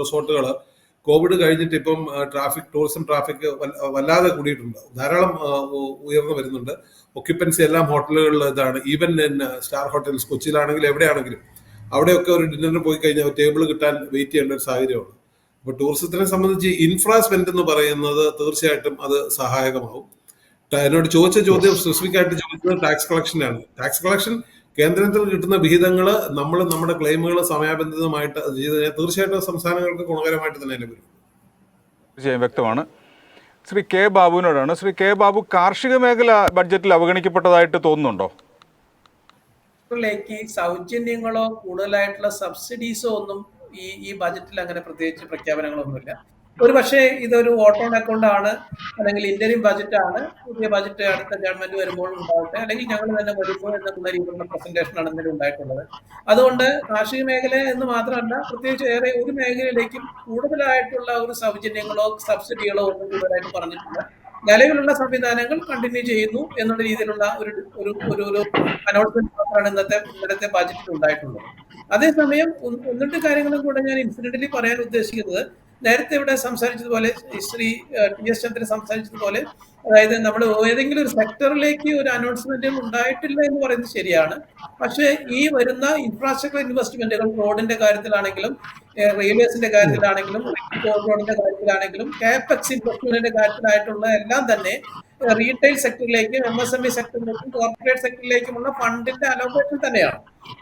റിസോർട്ടുകൾ കോവിഡ് കഴിഞ്ഞിട്ട് ഇപ്പം ടൂറിസം ട്രാഫിക് വല്ലാതെ കൂടിയിട്ടുണ്ട്, ധാരാളം ഉയർന്നു വരുന്നുണ്ട്. ഒക്യുപ്പൻസി എല്ലാം ഹോട്ടലുകളിൽ ഇതാണ്. ഈവൻ സ്റ്റാർ ഹോട്ടൽസ് കൊച്ചിയിലാണെങ്കിലും എവിടെയാണെങ്കിലും അവിടെയൊക്കെ ഒരു ഡിന്നറിന് പോയി കഴിഞ്ഞാൽ ടേബിൾ കിട്ടാൻ വെയിറ്റ് ചെയ്യേണ്ട ഒരു സാഹചര്യമാണ്. അപ്പോൾ ടൂറിസത്തിനെ സംബന്ധിച്ച് ഇൻഫ്രാ സ്പെൻഡ് എന്ന് പറയുന്നത് തീർച്ചയായിട്ടും അത് സഹായകമാവും. എന്നോട് ചോദിച്ച ചോദ്യം സ്പെസിഫിക് ആയിട്ട് ചോദിച്ചത് ടാക്സ് കളക്ഷനാണ്. ടാക്സ് കളക്ഷൻ കേന്ദ്രത്തിൽ കിട്ടുന്ന വിഹിതങ്ങൾ നമ്മൾ നമ്മുടെ ക്ലെയിമുകൾ സമയബന്ധിതമായിട്ട് ചെയ്ത് കഴിഞ്ഞാൽ തീർച്ചയായിട്ടും സംസ്ഥാനങ്ങൾക്ക് ഗുണകരമായിട്ട് തന്നെ വരും. തീർച്ചയായും വ്യക്തമാണ്. ശ്രീ കെ ബാബുവിനോടാണ്. ശ്രീ കെ ബാബു, കാർഷിക മേഖല ബഡ്ജറ്റിൽ അവഗണിക്കപ്പെട്ടതായിട്ട് തോന്നുന്നുണ്ടോ? സൗജന്യങ്ങളോ കൂടുതലായിട്ടുള്ള സബ്സിഡീസോ ഒന്നും ഈ ബജറ്റിൽ അങ്ങനെ പ്രത്യേകിച്ച് പ്രഖ്യാപനങ്ങളൊന്നുമില്ല. ഒരു പക്ഷേ ഇതൊരു വോട്ട് ഓൺ അക്കൗണ്ട് ആണ്, അല്ലെങ്കിൽ ഇന്ററിം ബജറ്റ് ആണ്, പുതിയ ബജറ്റ് അടുത്ത ഗവൺമെന്റ് വരുമ്പോൾ ഉണ്ടാവട്ടെ, അല്ലെങ്കിൽ ഞങ്ങൾ തന്നെ വരുമ്പോൾ എന്നുള്ള രീതിയിലുള്ള പ്രസന്റേഷൻ ആണ് ഇന്നലെ ഉണ്ടായിട്ടുള്ളത്. അതുകൊണ്ട് കാർഷിക മേഖല എന്ന് മാത്രമല്ല, പ്രത്യേകിച്ച് ഏറെ ഒരു മേഖലയിലേക്കും കൂടുതലായിട്ടുള്ള ഒരു സൗജന്യങ്ങളോ സബ്സിഡികളോ ഒന്നും കൂടുതലായിട്ട് പറഞ്ഞിട്ടില്ല. നിലവിലുള്ള സംവിധാനങ്ങൾ കണ്ടിന്യൂ ചെയ്യുന്നു എന്നുള്ള രീതിയിലുള്ള ഒരു ഒരു ഒരു അനൗൺസ്മെന്റ് മാത്രമാണ് ഇന്നലത്തെ ബജറ്റിൽ ഉണ്ടായിട്ടുള്ളത്. അതേസമയം ഒന്നിട്ട് കാര്യങ്ങളും കൂടെ ഞാൻ ഇൻസിഡന്റലി പറയാൻ ഉദ്ദേശിക്കുന്നത്, നേരത്തെ ഇവിടെ സംസാരിച്ചതുപോലെ ശ്രീ ടി എസ് ചന്ദ്രൻ സംസാരിച്ചതുപോലെ, അതായത് നമ്മൾ ഏതെങ്കിലും ഒരു സെക്ടറിലേക്ക് ഒരു അനൗൺസ്മെന്റുകൾ ഉണ്ടായിട്ടില്ല എന്ന് പറയുന്നത് ശരിയാണ്. പക്ഷേ ഈ വരുന്ന ഇൻഫ്രാസ്ട്രക്ചർ ഇൻവെസ്റ്റ്മെന്റുകൾ റോഡിന്റെ കാര്യത്തിലാണെങ്കിലും റെയിൽവേസിന്റെ കാര്യത്തിലാണെങ്കിലും റോഡിന്റെ കാര്യത്തിലാണെങ്കിലും കാപെക്സ് ഇൻവെസ്റ്റ്മെന്റിന്റെ കാര്യത്തിലായിട്ടുള്ള എല്ലാം തന്നെ റീറ്റെയിൽ സെക്ടറിലേക്കും MSME സെക്ടറിലേക്കും കോർപ്പറേറ്റ് സെക്ടറിലേക്കുമുള്ള ഫണ്ടിന്റെ അലോക്കേഷൻ തന്നെയാണ്.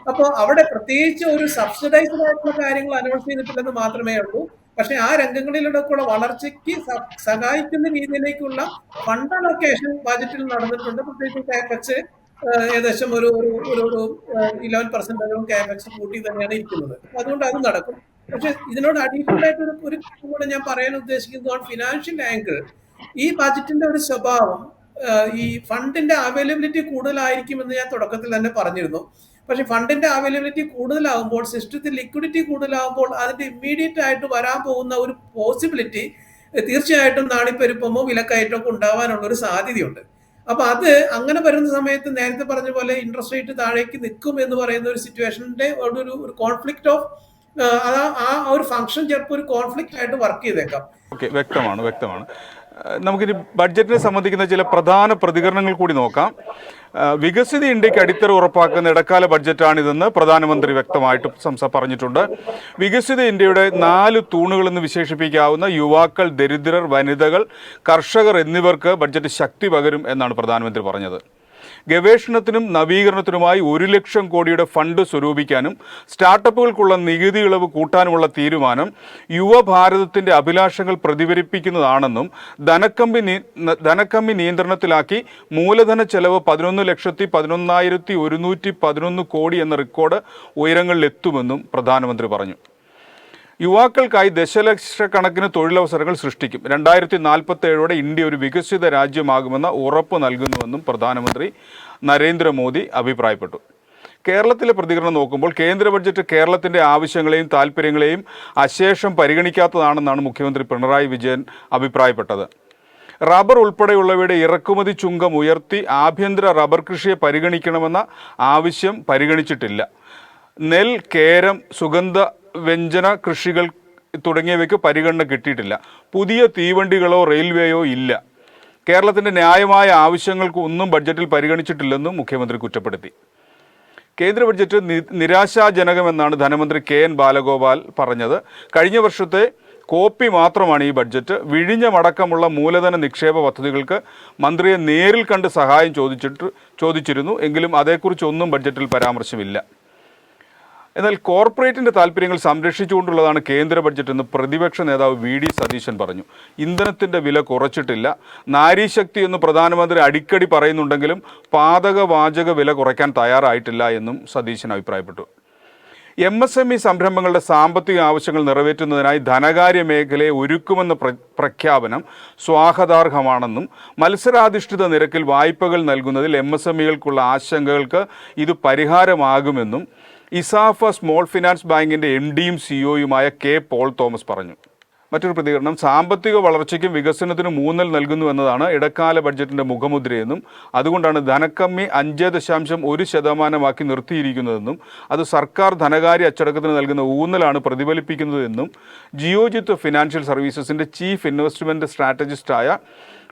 അപ്പോൾ അവിടെ പ്രത്യേകിച്ച് ഒരു സബ്സിഡൈസ്ഡ് ആയിട്ടുള്ള കാര്യങ്ങൾ അനൗൺസ് ചെയ്തിട്ടില്ലെന്ന് മാത്രമേ ഉള്ളൂ. പക്ഷെ ആ രംഗങ്ങളിലൂടെയുള്ള വളർച്ചയ്ക്ക് സഹായിക്കുന്ന രീതിയിലേക്കുള്ള ഫണ്ട് അലോക്കേഷൻ ബജറ്റിൽ നടന്നിട്ടുണ്ട്. പ്രത്യേകിച്ച് കാപെക്സ് ഏകദേശം ഒരു 11% കാപെക്സ് കൂട്ടി തന്നെയാണ് ഇരിക്കുന്നത്. അതുകൊണ്ട് അത് നടക്കും. പക്ഷെ ഇതിനോട് അഡീഷണൽ ആയിട്ട് ഒരു കൂടെ ഞാൻ പറയാൻ ഉദ്ദേശിക്കുന്നത്, ഫിനാൻഷ്യൽ ആംഗിൾ ഈ ബജറ്റിന്റെ ഒരു സ്വഭാവം ഈ ഫണ്ടിന്റെ അവൈലബിലിറ്റി കൂടുതലായിരിക്കുമെന്ന് ഞാൻ തുടക്കത്തിൽ തന്നെ പറഞ്ഞിരുന്നു. പക്ഷെ ഫണ്ടിന്റെ അവൈലബിലിറ്റി കൂടുതലാകുമ്പോൾ, സിസ്റ്റത്തിൽ ലിക്വിഡിറ്റി കൂടുതലാകുമ്പോൾ അതിന്റെ ഇമ്മീഡിയറ്റ് ആയിട്ട് വരാൻ പോകുന്ന ഒരു പോസിബിലിറ്റി തീർച്ചയായിട്ടും നാണിപ്പെരുപ്പമോ വിലക്കയറ്റമോ ഉണ്ടാവാനുള്ള ഒരു സാധ്യതയുണ്ട്. അപ്പൊ അത് അങ്ങനെ വരുന്ന സമയത്ത് നേരത്തെ പറഞ്ഞ പോലെ ഇൻട്രസ്റ്റ് റേറ്റ് താഴേക്ക് നിൽക്കും എന്ന് പറയുന്ന ഒരു സിറ്റുവേഷന്റെ ഒരു കോൺഫ്ലിക്റ്റ് ഓഫ് ആ ഒരു ഫംഗ്ഷൻ ചിലപ്പോൾ ഒരു കോൺഫ്ലിക്റ്റ് ആയിട്ട് വർക്ക് ചെയ്തേക്കാം. ഓക്കെ, വ്യക്തമാണ്. നമുക്കിനി ബഡ്ജറ്റിനെ സംബന്ധിക്കുന്ന ചില പ്രധാന പ്രതികരണങ്ങൾ കൂടി നോക്കാം. വികസിത ഇന്ത്യക്ക് അടിത്തറ ഉറപ്പാക്കുന്ന ഇടക്കാല ബഡ്ജറ്റാണിതെന്ന് പ്രധാനമന്ത്രി വ്യക്തമായിട്ട് പറഞ്ഞിട്ടുണ്ട്. വികസിത ഇന്ത്യയുടെ 4 തൂണുകളെന്ന് വിശേഷിപ്പിക്കാവുന്ന യുവാക്കൾ, ദരിദ്രർ, വനിതകൾ, കർഷകർ എന്നിവർക്ക് ബഡ്ജറ്റ് ശക്തി പകരും എന്നാണ് പ്രധാനമന്ത്രി പറഞ്ഞത്. ഗവേഷണത്തിനും നവീകരണത്തിനുമായി 1 ലക്ഷം കോടിയുടെ ഫണ്ട് സ്വരൂപിക്കാനും സ്റ്റാർട്ടപ്പുകൾക്കുള്ള നികുതി ഇളവ് കൂട്ടാനുമുള്ള തീരുമാനം യുവഭാരതത്തിൻ്റെ അഭിലാഷങ്ങൾ പ്രതിഫലിപ്പിക്കുന്നതാണെന്നും ധനക്കമ്മി നിയന്ത്രണത്തിലാക്കി മൂലധന ചെലവ് 11,11,111 കോടി എന്ന റെക്കോർഡ് ഉയരങ്ങളിലെത്തുമെന്നും പ്രധാനമന്ത്രി പറഞ്ഞു. യുവാക്കൾക്കായി ദശലക്ഷക്കണക്കിന് തൊഴിലവസരങ്ങൾ സൃഷ്ടിക്കും. 2047 ഇന്ത്യ ഒരു വികസിത രാജ്യമാകുമെന്ന ഉറപ്പ് നൽകുന്നുവെന്നും പ്രധാനമന്ത്രി നരേന്ദ്രമോദി അഭിപ്രായപ്പെട്ടു. കേരളത്തിലെ പ്രതികരണം നോക്കുമ്പോൾ കേന്ദ്ര ബഡ്ജറ്റ് കേരളത്തിൻ്റെ ആവശ്യങ്ങളെയും താൽപ്പര്യങ്ങളെയും അശേഷം പരിഗണിക്കാത്തതാണെന്നാണ് മുഖ്യമന്ത്രി പിണറായി വിജയൻ അഭിപ്രായപ്പെട്ടത്. റബ്ബർ ഉൾപ്പെടെയുള്ളവയുടെ ഇറക്കുമതി ചുങ്കം ഉയർത്തി ആഭ്യന്തര റബ്ബർ കൃഷിയെ പരിഗണിക്കണമെന്ന ആവശ്യം പരിഗണിച്ചിട്ടില്ല. നെൽ, കേരം, സുഗന്ധ വ്യഞ്ജന കൃഷികൾ തുടങ്ങിയവയ്ക്ക് പരിഗണന കിട്ടിയിട്ടില്ല. പുതിയ തീവണ്ടികളോ റെയിൽവേയോ ഇല്ല. കേരളത്തിൻ്റെ ന്യായമായ ആവശ്യങ്ങൾക്ക് ഒന്നും ബഡ്ജറ്റിൽ പരിഗണിച്ചിട്ടില്ലെന്നും മുഖ്യമന്ത്രി കുറ്റപ്പെടുത്തി. കേന്ദ്ര ബഡ്ജറ്റ് നിരാശാജനകമെന്നാണ് ധനമന്ത്രി KN ബാലഗോപാൽ പറഞ്ഞത്. കഴിഞ്ഞ വർഷത്തെ കോപ്പി മാത്രമാണ് ഈ ബഡ്ജറ്റ്. വിഴിഞ്ഞമടക്കമുള്ള മൂലധന നിക്ഷേപ പദ്ധതികൾക്ക് മന്ത്രിയെ നേരിൽ കണ്ട് സഹായം ചോദിച്ചിരുന്നു. എങ്കിലും അതേക്കുറിച്ചൊന്നും ബഡ്ജറ്റിൽ പരാമർശമില്ല. എന്നാൽ കോർപ്പറേറ്റിൻ്റെ താല്പര്യങ്ങൾ സംരക്ഷിച്ചുകൊണ്ടുള്ളതാണ് കേന്ദ്ര ബഡ്ജറ്റ് എന്ന് പ്രതിപക്ഷ നേതാവ് VD സതീശൻ പറഞ്ഞു. ഇന്ധനത്തിൻ്റെ വില കുറച്ചിട്ടില്ല. നാരീശക്തി എന്ന് പ്രധാനമന്ത്രി അടിക്കടി പറയുന്നുണ്ടെങ്കിലും പാതകവാചക വില കുറയ്ക്കാൻ തയ്യാറായിട്ടില്ല എന്നും സതീശൻ അഭിപ്രായപ്പെട്ടു. MSME സംരംഭങ്ങളുടെ സാമ്പത്തിക ആവശ്യങ്ങൾ നിറവേറ്റുന്നതിനായി ധനകാര്യ മേഖലയെ ഒരുക്കുമെന്ന പ്രഖ്യാപനം സ്വാഗതാർഹമാണെന്നും മത്സരാധിഷ്ഠിത നിരക്കിൽ വായ്പകൾ നൽകുന്നതിൽ MSMEകൾക്കുള്ള ആശങ്കകൾക്ക് ഇത് പരിഹാരമാകുമെന്നും ഇസാഫ സ്മോൾ ഫിനാൻസ് ബാങ്കിൻ്റെ MDയും CEOയുമായ K. പോൾ തോമസ് പറഞ്ഞു. മറ്റൊരു പ്രതികരണം, സാമ്പത്തിക വളർച്ചയ്ക്കും വികസനത്തിനും ഊന്നൽ നൽകുന്നു എന്നതാണ് ഇടക്കാല ബഡ്ജറ്റിൻ്റെ മുഖമുദ്രയെന്നും അതുകൊണ്ടാണ് ധനക്കമ്മി 5.1% നിർത്തിയിരിക്കുന്നതെന്നും അത് സർക്കാർ ധനകാര്യ അച്ചടക്കത്തിന് നൽകുന്ന ഊന്നലാണ് പ്രതിഫലിപ്പിക്കുന്നതെന്നും ജിയോജിത്ത് ഫിനാൻഷ്യൽ സർവീസസിൻ്റെ ചീഫ് ഇൻവെസ്റ്റ്മെൻറ്റ് സ്ട്രാറ്റജിസ്റ്റായ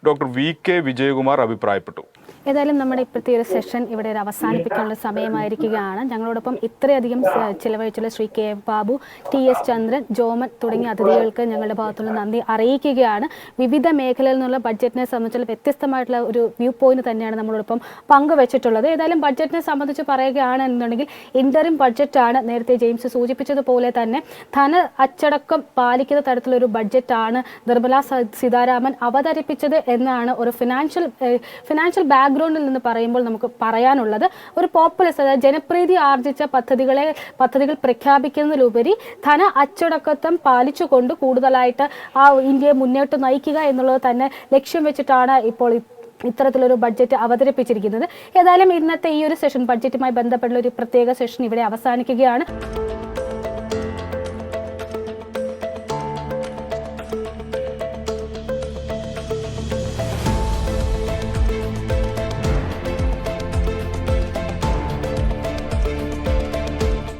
ഡോക്ടർ VK വിജയകുമാർ അഭിപ്രായപ്പെട്ടു. ഏതായാലും നമ്മുടെ ഇപ്പോഴത്തെ ഒരു സെഷൻ ഇവിടെ ഒരു അവസാനിപ്പിക്കാനുള്ള സമയമായിരിക്കുകയാണ്. ഞങ്ങളോടൊപ്പം ഇത്രയധികം ചിലവഴിച്ചുള്ള Shri K F Babu, TS Chandran, Joman തുടങ്ങിയ അതിഥികൾക്ക് ഞങ്ങളുടെ ഭാഗത്തുനിന്ന് നന്ദി അറിയിക്കുകയാണ്. വിവിധ മേഖലയിൽ നിന്നുള്ള ബഡ്ജറ്റിനെ സംബന്ധിച്ചുള്ള വ്യത്യസ്തമായിട്ടുള്ള ഒരു വ്യൂ പോയിന്റ് തന്നെയാണ് നമ്മളോടൊപ്പം പങ്കുവച്ചിട്ടുള്ളത്. ഏതായാലും ബഡ്ജറ്റിനെ സംബന്ധിച്ച് പറയുകയാണെന്നുണ്ടെങ്കിൽ ഇന്ററിം ബഡ്ജറ്റാണ്. നേരത്തെ ജെയിംസ് സൂചിപ്പിച്ചതുപോലെ തന്നെ ധന അച്ചടക്കം പാലിക്കുന്ന തരത്തിലൊരു ബഡ്ജറ്റാണ് നിർമ്മല സീതാരാമൻ അവതരിപ്പിച്ചത് എന്നാണ് ഒരു ഫിനാൻഷ്യൽ ബാക്ക്ഗ്രൗണ്ടിൽ നിന്ന് പറയുമ്പോൾ നമുക്ക് പറയാനുള്ളത്. ഒരു പോപ്പുലസ്, അതായത് ജനപ്രീതി ആർജിച്ച പദ്ധതികൾ പ്രഖ്യാപിക്കുന്നതിലുപരി ധന അച്ചടക്കത്വം പാലിച്ചുകൊണ്ട് കൂടുതലായിട്ട് ആ ഇന്ത്യയെ മുന്നോട്ട് നയിക്കുക എന്നുള്ളത് തന്നെ ലക്ഷ്യം വെച്ചിട്ടാണ് ഇപ്പോൾ ഇത്തരത്തിലൊരു ബഡ്ജറ്റ് അവതരിപ്പിച്ചിരിക്കുന്നത്. ഏതായാലും ഇന്നത്തെ ഈ ഒരു സെഷൻ, ബഡ്ജറ്റുമായി ബന്ധപ്പെട്ടുള്ള ഒരു പ്രത്യേക സെഷൻ ഇവിടെ അവസാനിക്കുകയാണ്.